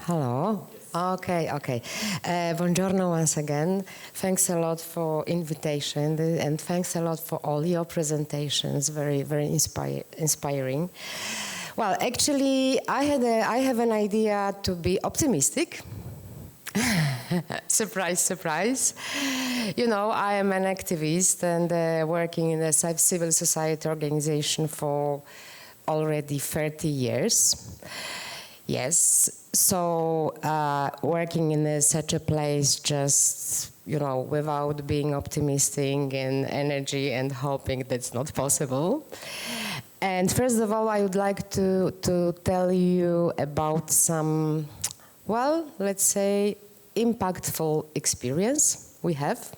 Speaker 5: Hello. Okay. Buongiorno once again. Thanks a lot for invitation, and thanks a lot for all your presentations. Very, very inspiring. Well, actually, I have an idea to be optimistic. Surprise, surprise. I am an activist and working in a civil society organization for already 30 years. Yes, so working in such a place, just, without being optimistic and energy and hoping, that's not possible. And first of all, I would like to tell you about some, well, let's say, impactful experience we have.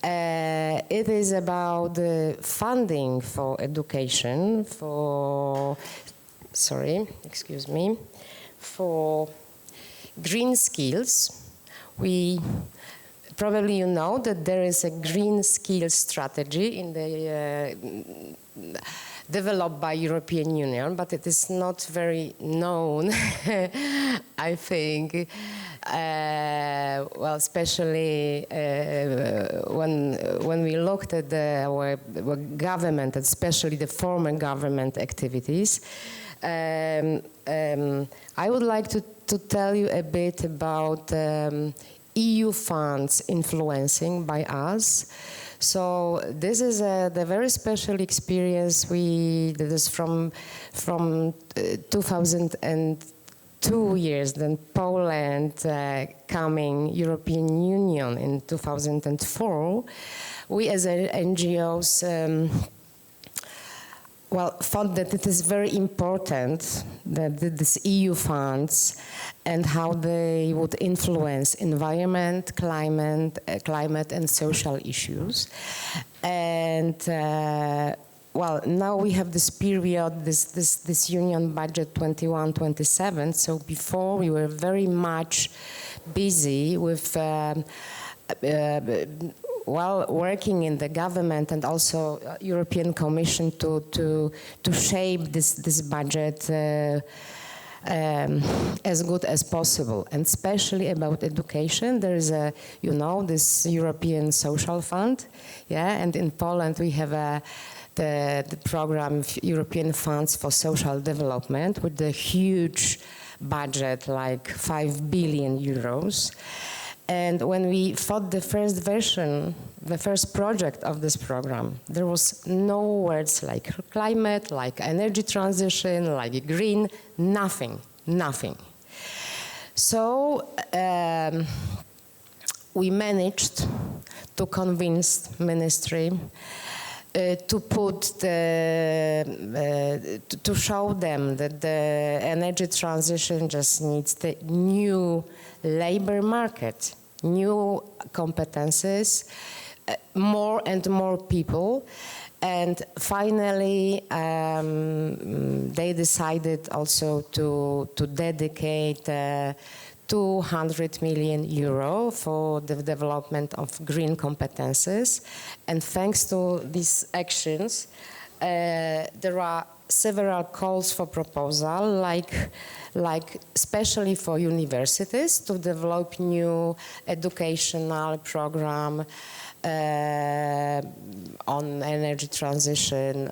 Speaker 5: It is about the funding for education, for green skills. We probably you know that there is a green skills strategy in the developed by European Union, but it is not very known, I think. Well, especially when we looked at our government, especially the former government activities. I would like to tell you a bit about EU funds influencing by us. So this is the very special experience that is from 2002 years, then Poland coming European Union in 2004. We as NGOs thought that it is very important that these EU funds and how they would influence environment, climate and social issues. And now we have this period, this union budget 21-27. So before we were very much busy with working in the government and also European Commission to shape this budget as good as possible, and especially about education. There is this European Social Fund, and in Poland we have the program European Funds for Social Development with a huge budget, like 5 billion euros. And when we thought the first version, the first project of this program, there was no words like climate, like energy transition, like green, nothing. So we managed to convince ministry to show them that the energy transition just needs the new labor market, new competences, more and more people. And finally, they decided also to dedicate 200 million euro for the development of green competences. And thanks to these actions, there are several calls for proposal, like especially for universities to develop new educational program on energy transition,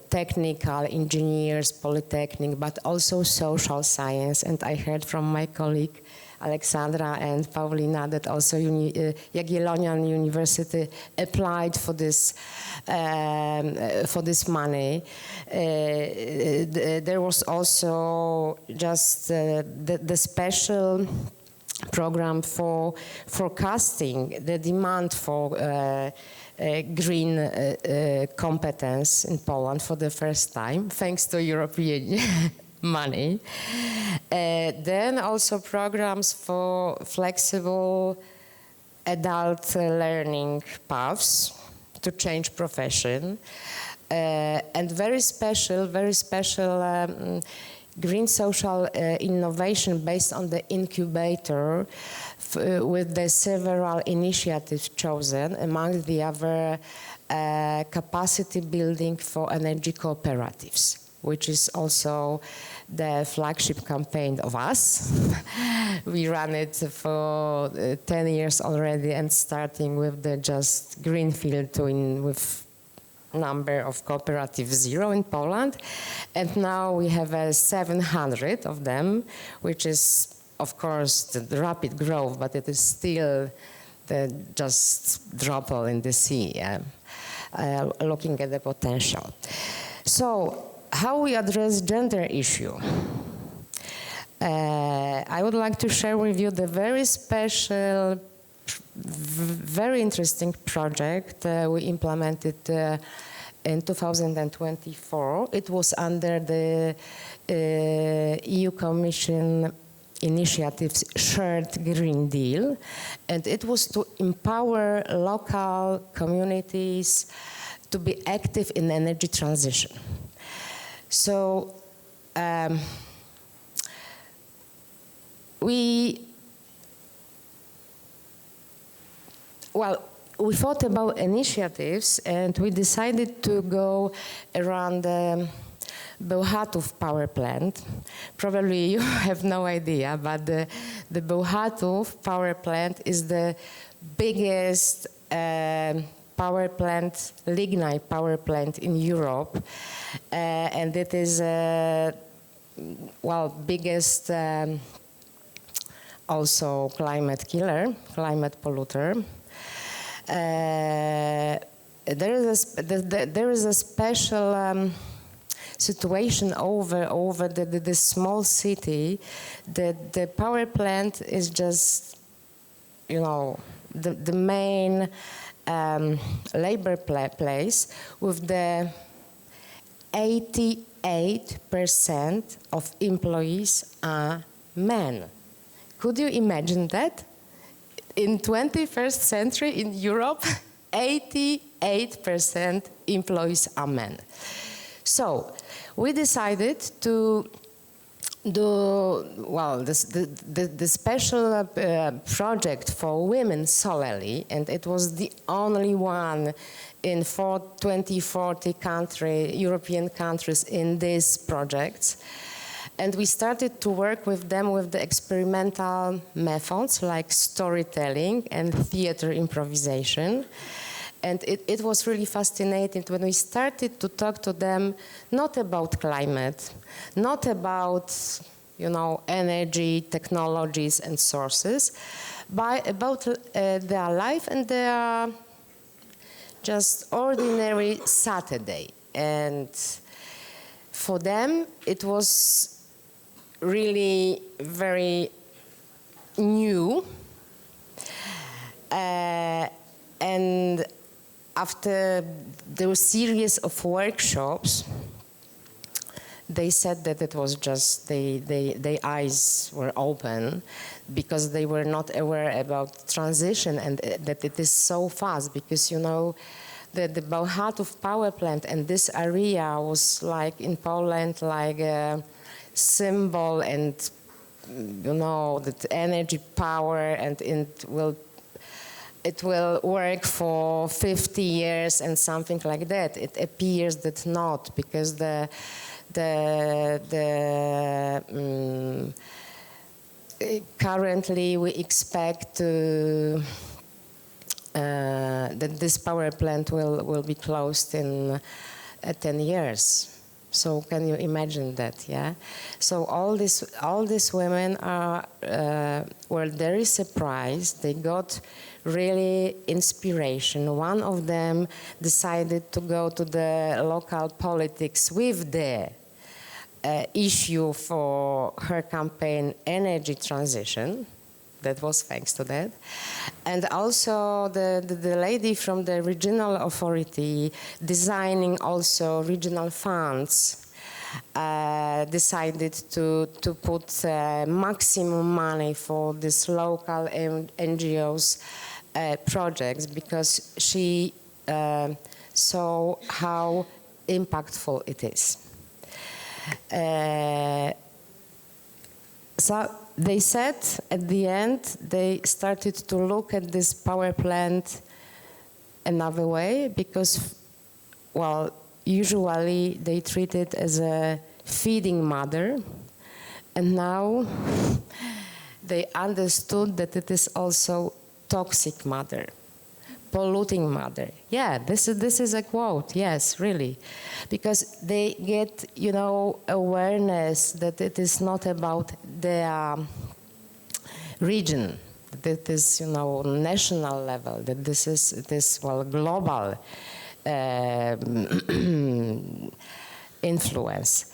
Speaker 5: technical, engineers, polytechnic, but also social science. And I heard from my colleague Aleksandra and Paulina that also Jagiellonian University applied for this money. There was also just the special program for forecasting the demand for green competence in Poland for the first time, thanks to European money. Then also programs for flexible adult learning paths to change profession, and very special green social innovation based on the incubator with the several initiatives chosen, among the other capacity building for energy cooperatives, which is also the flagship campaign of us. We ran it for 10 years already, and starting with the just greenfield with number of cooperatives 0 in Poland, and now we have 700 of them, which is of course the rapid growth, but it is still the just drop in the sea, looking at the potential. So how we address gender issue? I would like to share with you the very special, very interesting project we implemented in 2024. It was under the EU Commission initiatives Shared Green Deal, and it was to empower local communities to be active in energy transition. So well, we thought about initiatives, and we decided to go around the Bełchatów power plant. Probably you have no idea, but the Bełchatów power plant is the biggest power plant, lignite power plant in Europe, and it is well, biggest also climate killer, climate polluter. There is a special situation over the small city. The power plant is just, you know, the main labor place with the 88% of employees are men. Could you imagine that? In 21st century in Europe, 88% employees are men. So we decided to do, well, the special project for women solely, and it was the only one in 40 European countries in these projects. And we started to work with them with the experimental methods like storytelling and theater improvisation. And it was really fascinating when we started to talk to them, not about climate, not about, you know, energy, technologies and sources, but about their life and their just ordinary Saturday. And for them, it was really very new. And after the series of workshops, they said that it was just their eyes were open because they were not aware about transition and that it is so fast because, you know, the Bełchatów power plant and this area was like in Poland like a symbol and, you know, that energy power and it will work for 50 years and something like that. It appears that not, because currently we expect that this power plant will be closed in 10 years. So can you imagine that? Yeah. So all these women were very surprised. They got really inspiration. One of them decided to go to the local politics with the issue for her campaign, energy transition. That was thanks to that. And also the lady from the regional authority designing also regional funds decided to put maximum money for this local NGOs projects because she saw how impactful it is. So they said at the end they started to look at this power plant another way because, well, usually they treat it as a feeding mother, and now they understood that it is also toxic mother, polluting mother. Yeah, this is a quote, yes, really. Because they get, you know, awareness that it is not about their region, that it is, you know, national level, that this is well, global influence.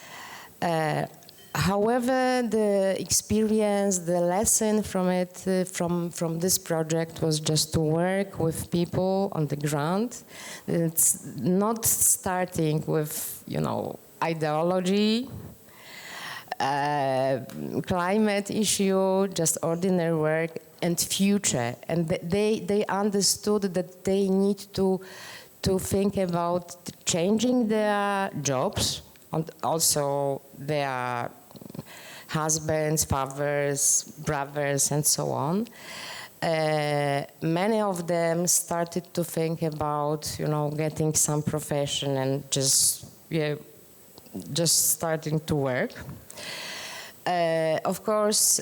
Speaker 5: However, the experience, the lesson from it, from this project was just to work with people on the ground. It's not starting with, you know, ideology, climate issue, just ordinary work and future. And they understood that they need to think about changing their jobs and also their husbands, fathers, brothers, and so on. many of them started to think about, getting some profession and just starting to work. Of course,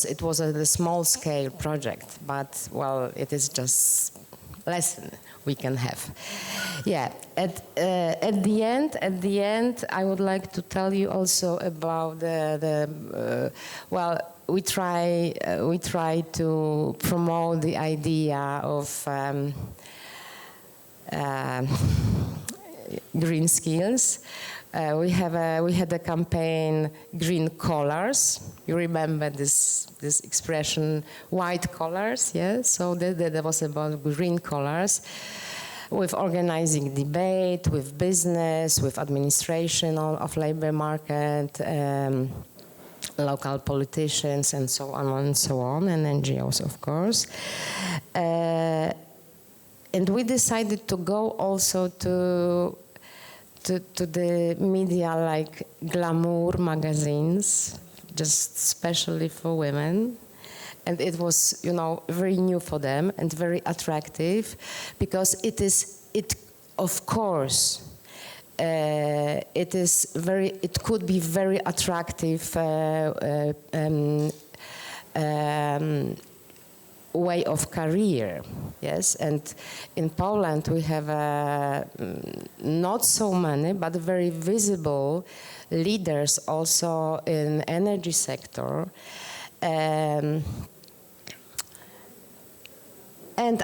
Speaker 5: it was a small-scale project, but well, it is just lesson we can have. Yeah. At the end, I would like to tell you also about we try to promote the idea of green skills. We had a campaign, green collars. You remember this expression, white collars, yeah? So that was about green collars, with organizing debate, with business, with administration of labor market, local politicians, and so on, and NGOs, of course. And we decided to go also to the media like glamour magazines, just especially for women. And it was, very new for them and very attractive, because it could be very attractive way of career, yes. And in Poland we have not so many, but very visible leaders also in energy sector. And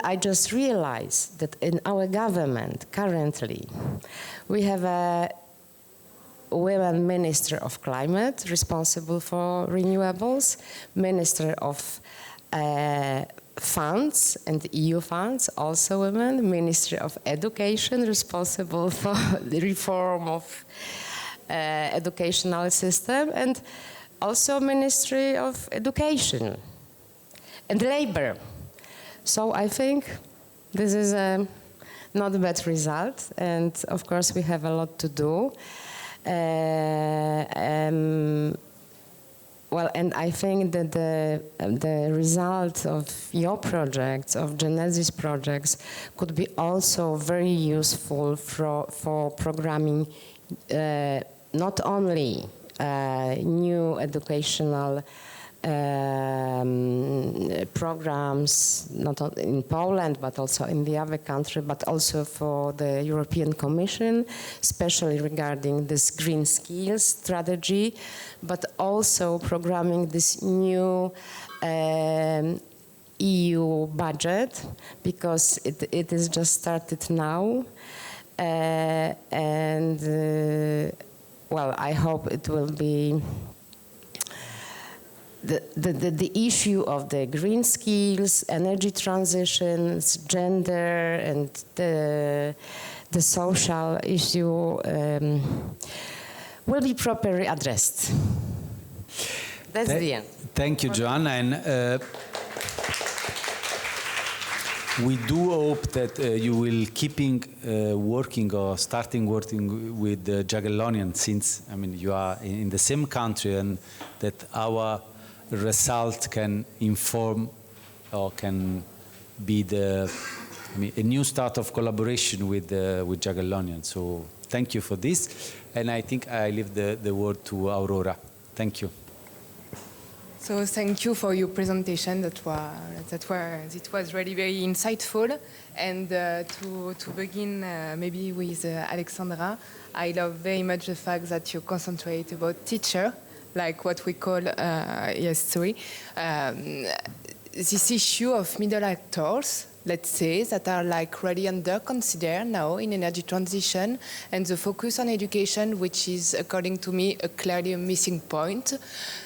Speaker 5: I just realized that in our government currently we have a women minister of climate responsible for renewables, minister of funds and EU funds, also women, Ministry of Education responsible for the reform of educational system, and also Ministry of Education and Labor. So I think this is not a bad result, and of course we have a lot to do. Well, and I think that the result of your projects, of gEneSys projects, could be also very useful for programming not only new educational programs, not only in Poland, but also in the other country, but also for the European Commission, especially regarding this green skills strategy, but also programming this new EU budget, because it is just started now. Well, I hope it will be the issue of the green skills, energy transitions, gender, and the social issue will be properly addressed. That's the end.
Speaker 2: Thank you, Joanna. And we do hope that you will keeping working or starting working with Jagiellonian, since you are in the same country, and that our result can inform or can be a new start of collaboration with Jagiellonian. So thank you for this, and I think I leave the word to Aurore. Thank you.
Speaker 6: So thank you for your presentation. It was really very insightful. And to begin maybe with Aleksandra, I love very much the fact that you concentrate about teacher, like what we call, this issue of middle actors, let's say, that are like really under considered now in energy transition, and the focus on education, which is, according to me, clearly a missing point.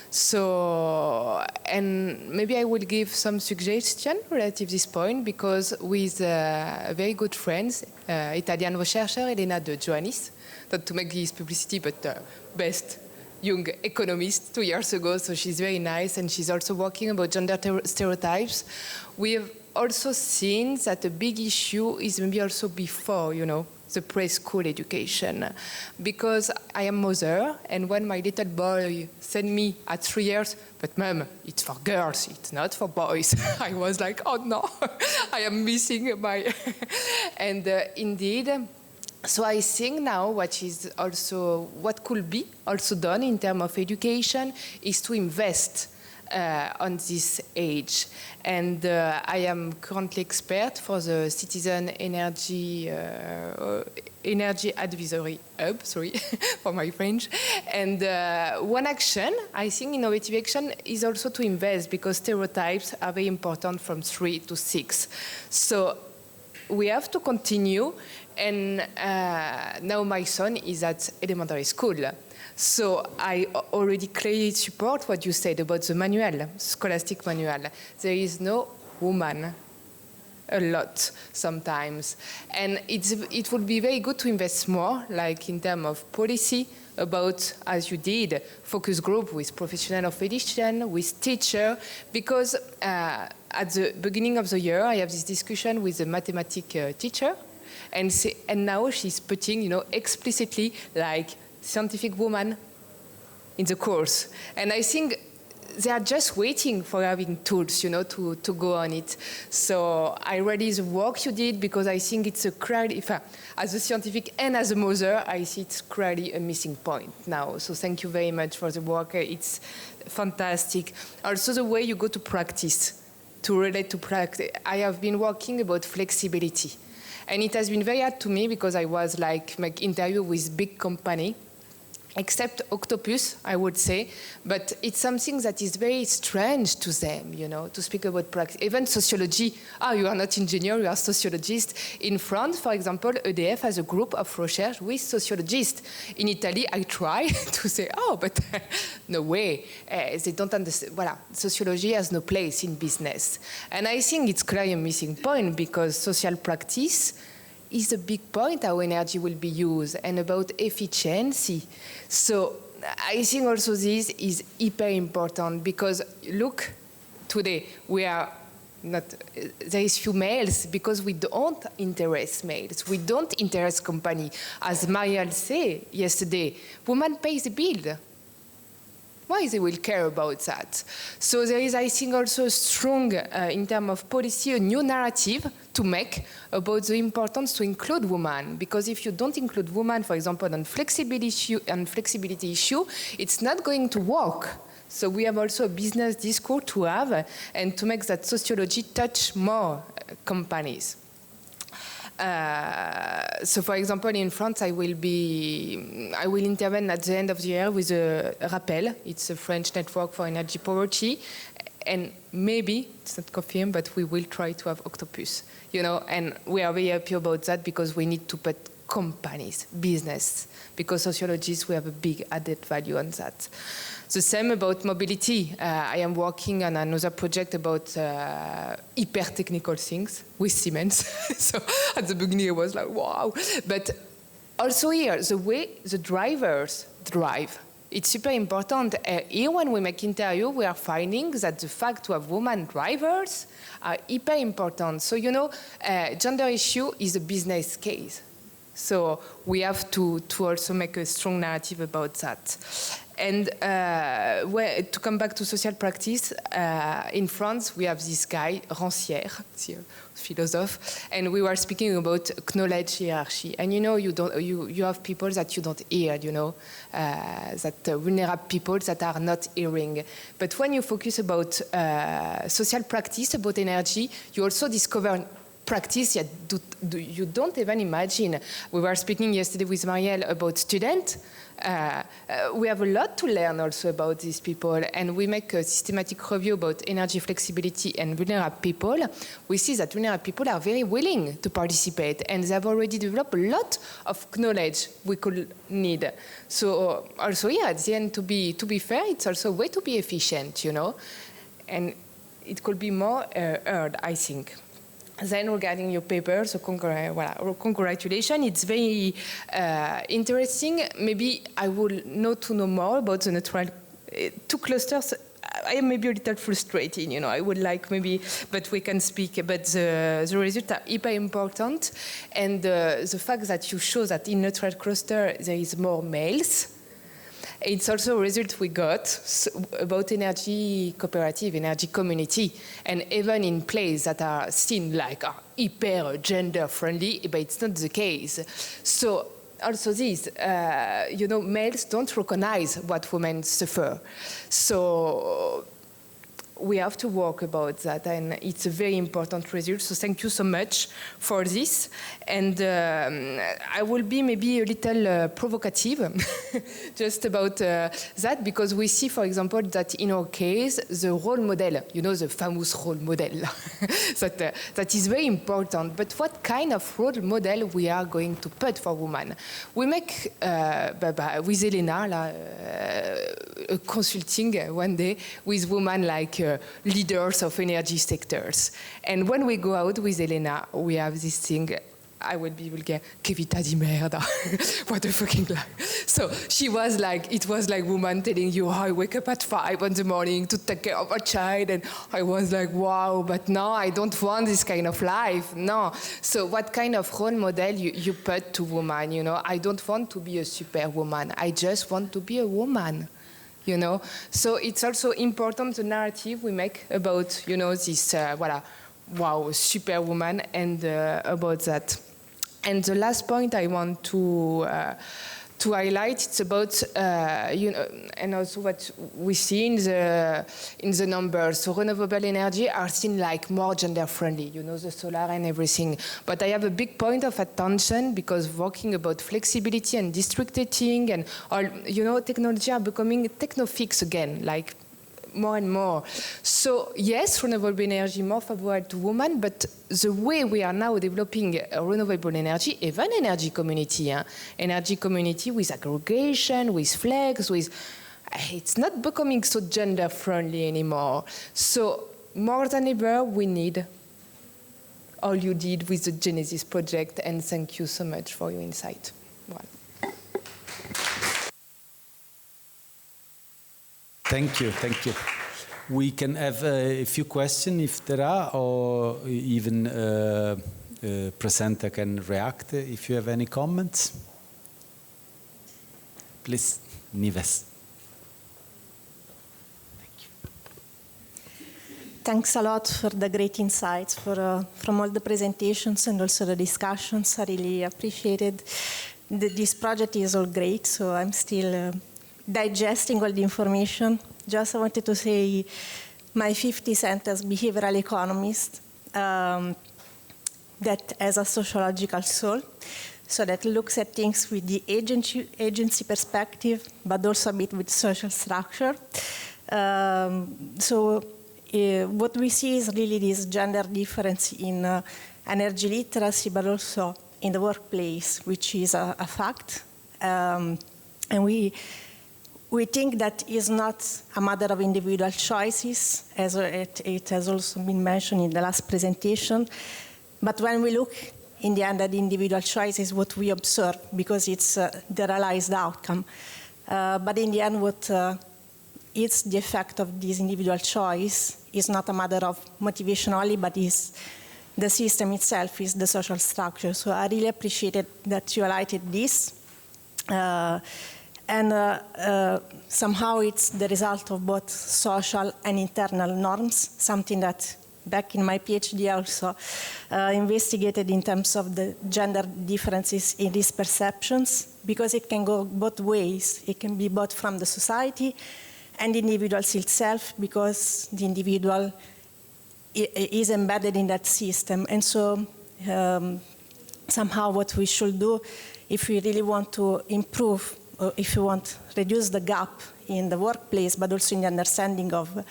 Speaker 6: So, and maybe I will give some suggestion relative to this point, because with very good friends, Italian researcher Elena de Joannis, not to make this publicity, but best young economist 2 years ago, so she's very nice, and she's also working about gender stereotypes. We have also seen that a big issue is maybe also before, the preschool education. Because I am mother, and when my little boy said me at 3 years, but mom, it's for girls, it's not for boys. I was like, oh no, I am missing my... And indeed, so I think now what could be also done in terms of education is to invest on this age. And I am currently expert for the Citizen Energy Advisory Hub, sorry for my French. And one action, I think innovative action, is also to invest, because stereotypes are very important from 3 to 6. So we have to continue. And now my son is at elementary school. So I already clearly support what you said about the manual, scholastic manual. There is no woman a lot sometimes. And it would be very good to invest more, like in terms of policy, about, as you did, focus group with professional of education, with teacher, because at the beginning of the year, I have this discussion with a mathematics teacher, and now she's putting, explicitly, like, scientific woman in the course. And I think they are just waiting for having tools, to go on it. So I really the work you did, because I think it's a clearly, as a scientific and as a mother, I see it's clearly a missing point now. So thank you very much for the work. It's fantastic. Also the way you go to practice, to relate to practice. I have been working about flexibility. And it has been very hard to me, because I was like, my interview with big company, except Octopus, I would say, but it's something that is very strange to them, to speak about practice. Even sociology, you are not engineer, you are sociologist. In France, for example, EDF has a group of research with sociologists. In Italy, I try to say, but no way, they don't understand. Voilà, sociology has no place in business. And I think it's clearly a missing point, because social practice is a big point how energy will be used, and about efficiency. So I think also this is hyper important, because look, today we are not, there is few males because we don't interest males. We don't interest company. As Marielle said yesterday, women pay the bill. Why they will care about that? So there is, I think, also a strong, in terms of policy, a new narrative to make about the importance to include women. Because if you don't include women, for example, on flexibility issue, it's not going to work. So we have also a business discourse to have, and to make that sociology touch more companies. So, for example, in France, I will intervene at the end of the year with a Rappel. It's a French network for energy poverty, and maybe it's not confirmed, but we will try to have Octopus. And we are very happy about that, because we need to put companies, business, because sociologists, we have a big added value on that. The same about mobility. I am working on another project about hyper-technical things with Siemens. So at the beginning, I was like, wow. But also here, the way the drivers drive, it's super important. Here, when we make interview, we are finding that the fact to have women drivers are hyper important. So, gender issue is a business case. So we have to also make a strong narrative about that. And to come back to social practice, in France, we have this guy, Rancière, philosopher, and we were speaking about knowledge hierarchy. And you have people that you don't hear, that vulnerable people that are not hearing. But when you focus about social practice, about energy, you also discover practice you don't even imagine. We were speaking yesterday with Marielle about students. We have a lot to learn also about these people, and we make a systematic review about energy flexibility and vulnerable people. We see that vulnerable people are very willing to participate, and they have already developed a lot of knowledge we could need. So also, at the end, to be fair, it's also a way to be efficient, and it could be more heard, I think. Then regarding your paper, so congratulations, it's very interesting. Maybe I would know more about the natural two clusters. I am maybe a little frustrated, you know, I would like maybe, but we can speak, but the results are hyper important, and the fact that you show that in neutral cluster there is more males, it's also a result we got about energy cooperative, energy community, and even in places that are seen like hyper gender friendly, but it's not the case. So also this, you know, males don't recognize what women suffer. So we have to work about that, and it's a very important result. So thank you so much for this. And I will be maybe a little provocative just about that, because we see, for example, that in our case, the role model, you know, the famous role model, that is very important. But what kind of role model we are going to put for women? We make, with Elena, consulting one day with women like leaders of energy sectors. And when we go out with Elena, we have this thing, I will be vulgar, que vita di merda. What a fucking lie. So she was like, it was like woman telling you, I wake up at 5 in the morning to take care of a child. And I was like, wow, but no, I don't want this kind of life. No. So what kind of role model you put to woman, you know? I don't want to be a superwoman. I just want to be a woman. You know, so it's also important the narrative we make about, you know, this, voilà, wow, superwoman, and about that. And the last point I want to highlight, it's about, you know, and also what we see in the numbers. So renewable energy are seen like more gender friendly, you know, the solar and everything. But I have a big point of attention, because working about flexibility and district heating and all, you know, technology are becoming techno-fix again, like more and more. So yes, renewable energy more favorable to women, but the way we are now developing renewable energy, even energy community with aggregation, with flex, with, it's not becoming so gender friendly anymore. So more than ever, we need all you did with the gEneSys project, and thank you so much for your insight. Well.
Speaker 2: Thank you, thank you. We can have a few questions if there are, or even presenter can react if you have any comments. Please, Nives. Thank you.
Speaker 7: Thanks a lot for the great insights from all the presentations and also the discussions. I really appreciated this project is all great, so I'm still digesting all the information. Just I wanted to say my 50 cents as behavioral economist that has a sociological soul, so that looks at things with the agency perspective, but also a bit with social structure. What we see is really this gender difference in energy literacy, but also in the workplace, which is a fact. And we think that is not a matter of individual choices, as it has also been mentioned in the last presentation. But when we look in the end at the individual choice is what we observe, because it's the realized outcome. But in the end, what is the effect of this individual choice is not a matter of motivation only, but is the system itself, is the social structure. So I really appreciated that you highlighted this. Somehow it's the result of both social and internal norms, something that back in my PhD I also investigated in terms of the gender differences in these perceptions, because it can go both ways. It can be both from the society and the individuals itself, because the individual is embedded in that system. And so somehow what we should do, if we really want to improve, or if you want to reduce the gap in the workplace, but also in the understanding of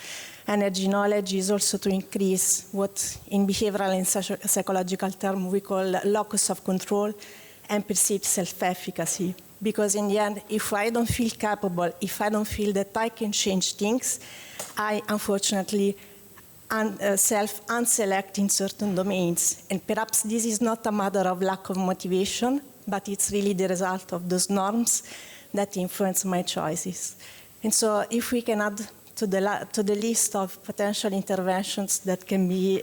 Speaker 7: energy knowledge, is also to increase what in behavioral and psychological terms we call locus of control and perceived self-efficacy. Because in the end, if I don't feel capable, if I don't feel that I can change things, I unfortunately self-unselect in certain domains. And perhaps this is not a matter of lack of motivation, but it's really the result of those norms that influence my choices. And so if we can add to the list of potential interventions that can be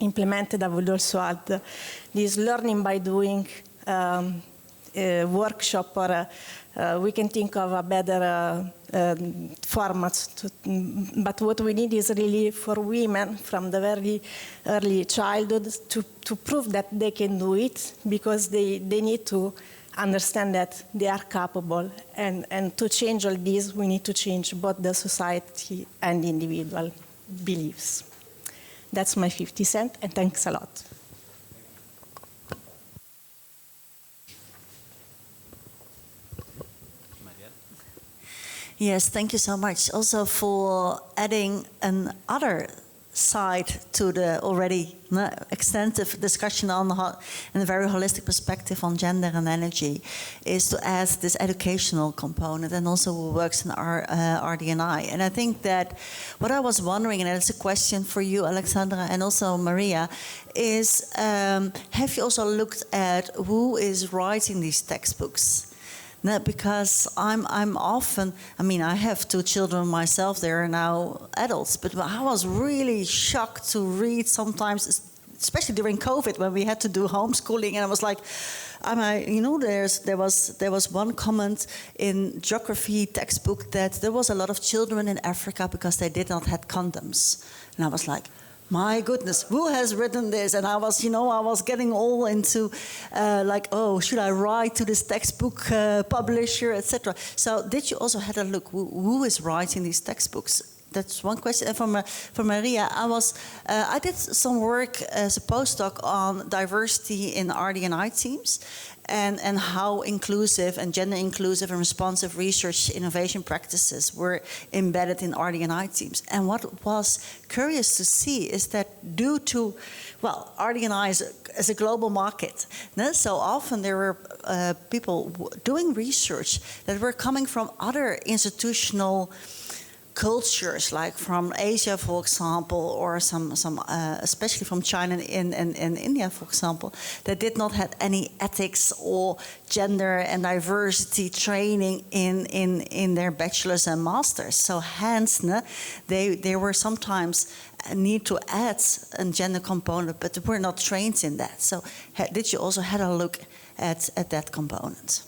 Speaker 7: implemented, I would also add this learning by doing workshop, or we can think of a better formats. But what we need is really for women from the very early childhood to prove that they can do it, because they need to understand that they are capable. And to change all this, we need to change both the society and individual beliefs. That's my 50 cents, and thanks a lot.
Speaker 8: Yes, thank you so much also for adding another side to the already extensive discussion on and a very holistic perspective on gender and energy, is to add this educational component and also who works in our RD&I. And I think that what I was wondering, and it's a question for you, Aleksandra, and also Maria, is have you also looked at who is writing these textbooks? No, because I'm often, I mean, I have 2 children myself, they are now adults, but I was really shocked to read sometimes, especially during COVID when we had to do homeschooling, and I was like, you know, there was one comment in geography textbook that there was a lot of children in Africa because they did not have condoms. And I was like, my goodness, who has written this? And I was, you know, I was getting all into like, oh, should I write to this textbook publisher, etc. So did you also have a look who is writing these textbooks? That's one question. And for Maria, I did some work as a postdoc on diversity in RD&I teams, and how inclusive and gender inclusive and responsive research innovation practices were embedded in RD&I teams. And what was curious to see is that due to, well, RD&I is a global market. So often there were people doing research that were coming from other institutional cultures, like from Asia, for example, or some especially from China and India, for example, that did not have any ethics or gender and diversity training in their bachelor's and masters. So hence, they were sometimes need to add a gender component, but we're not trained in that. So did you also have a look at that component?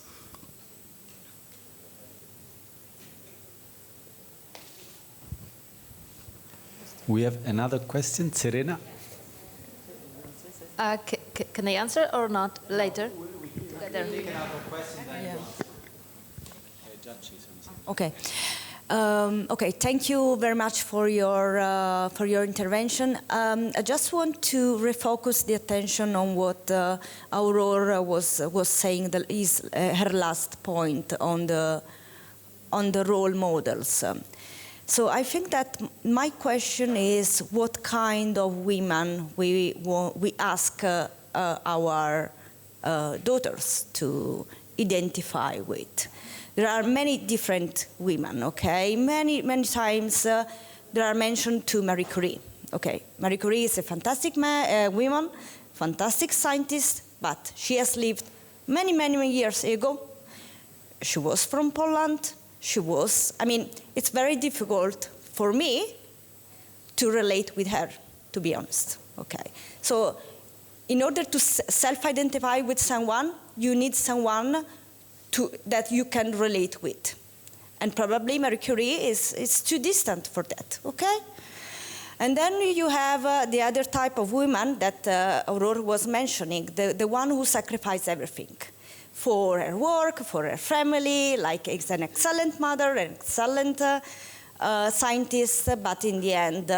Speaker 2: We have another question, Serena.
Speaker 1: Can I answer or not later?
Speaker 9: Okay. Okay. Thank you very much for your intervention. I just want to refocus the attention on what Aurore was saying. Is her last point on the role models. So I think that my question is what kind of women we ask our daughters to identify with. There are many different women, okay? Many times there are mentioned to Marie Curie. Okay, Marie Curie is a fantastic woman, fantastic scientist, but she has lived many years ago. She was from Poland. I mean, it's very difficult for me to relate with her, to be honest, okay? So in order to self-identify with someone, you need someone that you can relate with. And probably Marie Curie is too distant for that, okay? And then you have the other type of woman that Aurore was mentioning, the one who sacrificed everything for her work, for her family, like is an excellent mother, an excellent scientist, but in the end,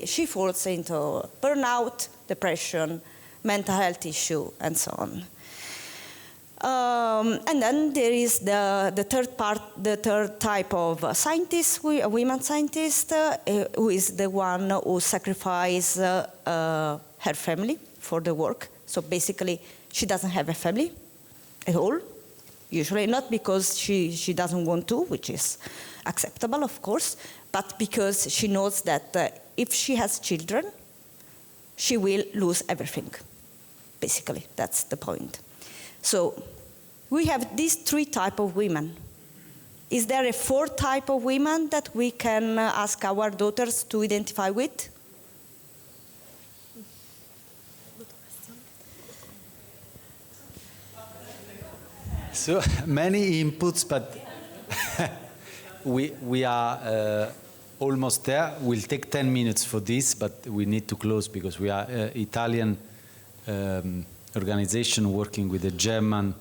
Speaker 9: she falls into burnout, depression, mental health issue, and so on. And then there is the third type of scientist, a women scientist, who is the one who sacrifices her family for the work. So basically, she doesn't have a family at all, usually not because she doesn't want to, which is acceptable, of course, but because she knows that if she has children, she will lose everything. Basically, that's the point. So we have these 3 types of women Is there a fourth type of women that we can ask our daughters to identify with?
Speaker 2: So many inputs, but we are almost there. We'll take 10 minutes for this, but we need to close because we are Italian organization working with a German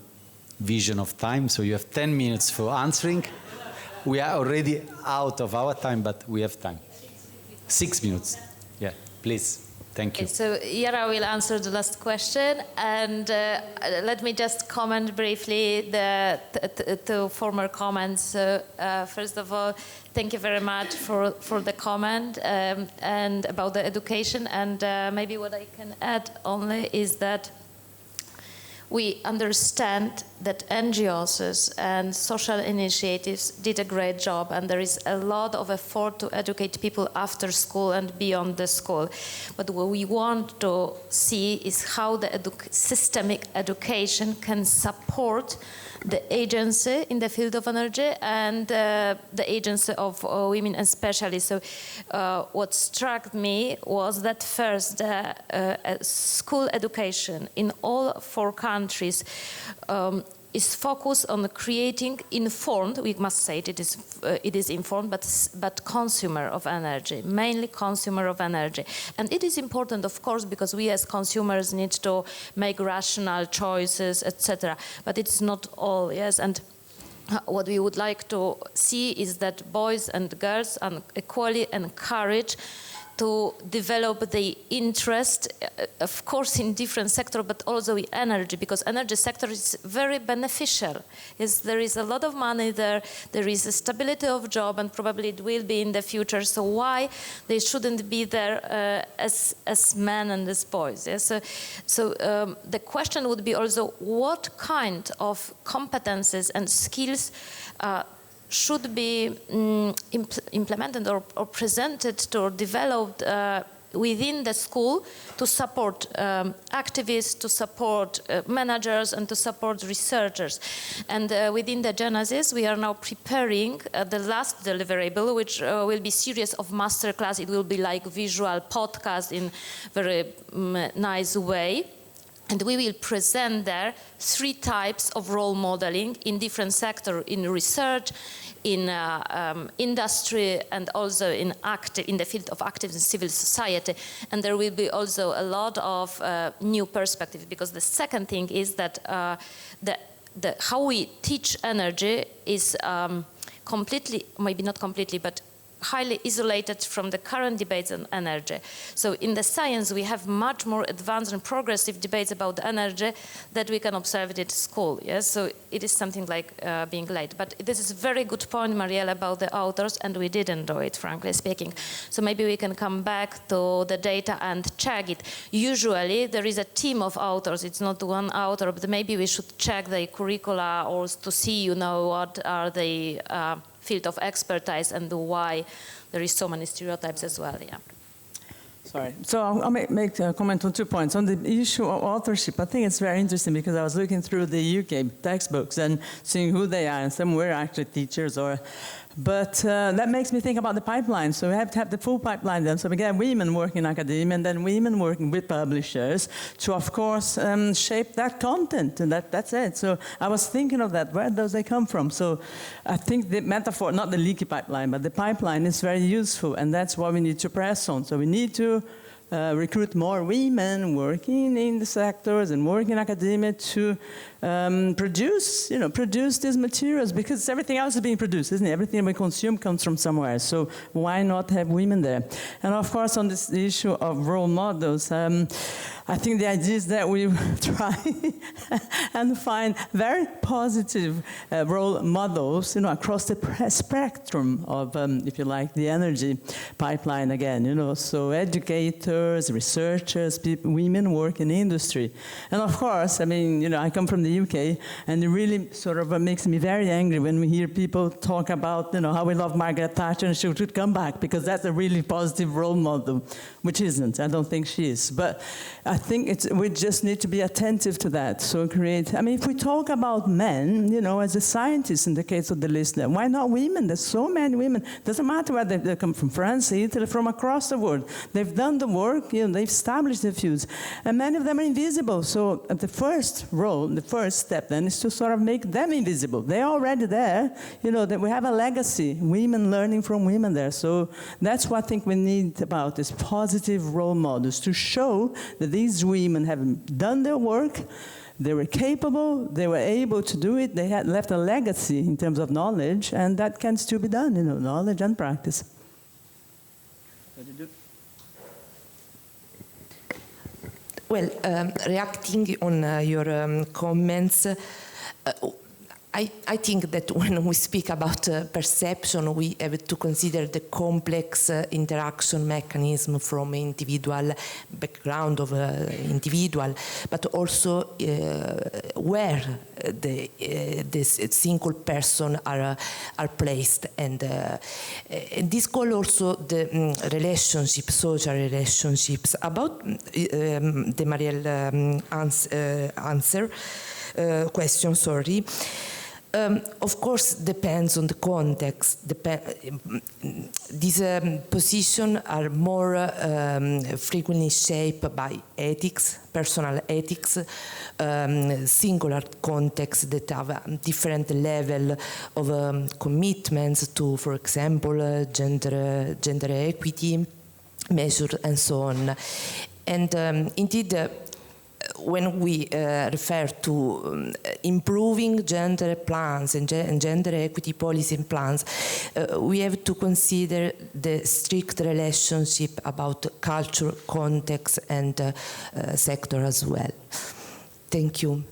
Speaker 2: vision of time. So you have 10 minutes for answering. We are already out of our time, but we have time. 6 minutes. Yeah, please. Thank you.
Speaker 1: Okay, so Yara will answer the last question, and let me just comment briefly the two former comments. First of all, thank you very much for the comment and about the education. And maybe what I can add only is that we understand that NGOs and social initiatives did a great job, and there is a lot of effort to educate people after school and beyond the school. But what we want to see is how the systemic education can support the agency in the field of energy and the agency of women especially. So what struck me was that first, school education in all 4 countries is focused on creating informed, we must say it is informed, but consumer of energy, mainly consumer of energy. And it is important, of course, because we as consumers need to make rational choices, etc. But it's not all, yes. And what we would like to see is that boys and girls are equally encouraged to develop the interest, of course, in different sectors, but also in energy, because energy sector is very beneficial. Yes, there is a lot of money there, there is a stability of job, and probably it will be in the future. So why they shouldn't be there as men and as boys? Yes? So the question would be also, what kind of competences and skills should be implemented or presented or developed within the school to support activists, to support managers, and to support researchers. And within the gEneSys, we are now preparing the last deliverable, which will be series of masterclass. It will be like visual podcast in very nice way. And we will present there 3 types of role modeling in different sectors, in research, in industry, and also in the field of active and civil society. And there will be also a lot of new perspectives, because the second thing is that how we teach energy is completely, maybe not completely, but highly isolated from the current debates on energy. So in the science, we have much more advanced and progressive debates about energy that we can observe it at school. Yes, so it is something like being late. But this is a very good point, Marielle, about the authors, and we didn't do it, frankly speaking. So maybe we can come back to the data and check it. Usually, there is a team of authors. It's not one author, but maybe we should check the curricula or to see, what are the field of expertise and why there is so many stereotypes as well. Yeah.
Speaker 4: Sorry. So I'll make a comment on 2 points. On the issue of authorship, I think it's very interesting because I was looking through the UK textbooks and seeing who they are, and some were actually teachers but that makes me think about the pipeline. So we have to have the full pipeline then. So we get women working in academia and then women working with publishers to, of course, shape that content. And that's it. So I was thinking of that. Where does they come from? So I think the metaphor, not the leaky pipeline, but the pipeline is very useful. And that's what we need to press on. So we need to recruit more women working in the sectors and working in academia to produce these materials, because everything else is being produced, isn't it? Everything we consume comes from somewhere. So why not have women there? And of course, on this issue of role models, I think the idea is that we try and find very positive role models, across the spectrum of, if you like, the energy pipeline again, So educators, researchers, women work in industry. And of course, I come from the UK, and it really sort of makes me very angry when we hear people talk about, how we love Margaret Thatcher and she should come back, because that's a really positive role model, which isn't. I don't think she is. But I think we just need to be attentive to that. So create, I mean, if we talk about men, you know, as a scientist in the case of the listener, why not women? There's so many women. Doesn't matter whether they come from France, Italy, from across the world. They've done the work, you know, they've established the fields. And many of them are invisible. So the first role, the first step then is to sort of make them invisible. They're already there. You know, that we have a legacy, women learning from women there. So that's what I think we need about this positive role models, to show that these women have done their work, they were capable, they were able to do it, they had left a legacy in terms of knowledge, and that can still be done, you know, knowledge and practice.
Speaker 3: Well, reacting on your comments, I think that when we speak about perception, we have to consider the complex interaction mechanism from individual background of individual, but also where the single person are placed, and this call also the relationship, social relationships. About the Marielle question, sorry. Of course, depends on the context. These positions are more frequently shaped by ethics, personal ethics, singular contexts that have a different level of commitments to, for example, gender equity measures and so on. And indeed, when we refer to improving gender plans and gender equity policy plans, we have to consider the strict relationship about culture, context, and sector as well. Thank you.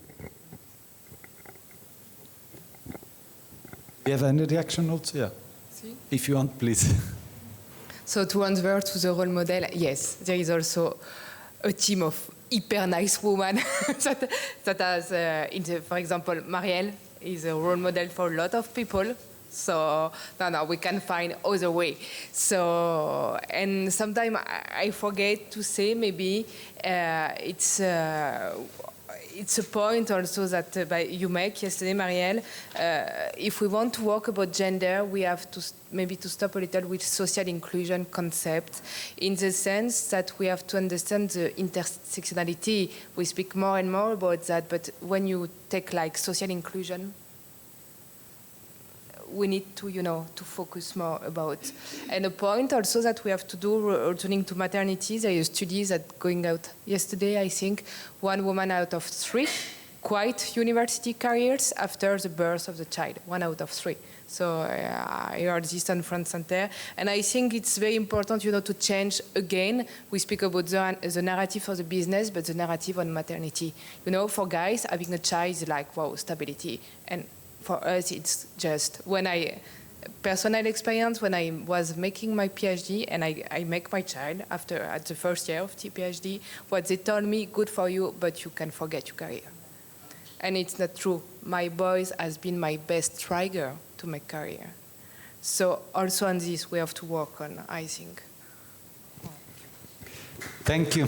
Speaker 2: Do you have any reaction also? Yeah.
Speaker 6: Si.
Speaker 2: If you want, please.
Speaker 6: So to answer to the role model, yes, there is also a team of hyper nice woman that has, for example, Marielle is a role model for a lot of people. So no, we can find other way. So, and sometimes I forget to say maybe it's a point also that you make yesterday, Marielle. If we want to talk about gender, we have to maybe to stop a little with social inclusion concept, in the sense that we have to understand the intersectionality. We speak more and more about that, but when you take like social inclusion, we need to, you know, to focus more about. And a point also that we have to do returning to maternity, there is studies that going out yesterday, I think, 1 woman out of 3 quit university careers after the birth of the child, 1 out of 3. So I heard this on France Inter, and I think it's very important, you know, to change again. We speak about the narrative for the business, but the narrative on maternity. You know, for guys, having a child is like, wow, stability. And for us, it's just personal experience, when I was making my PhD and I make my child at the first year of the PhD, what they told me, good for you, but you can forget your career. And it's not true. My boys has been my best trigger to make career. So also on this, we have to work on, I think.
Speaker 2: Thank you.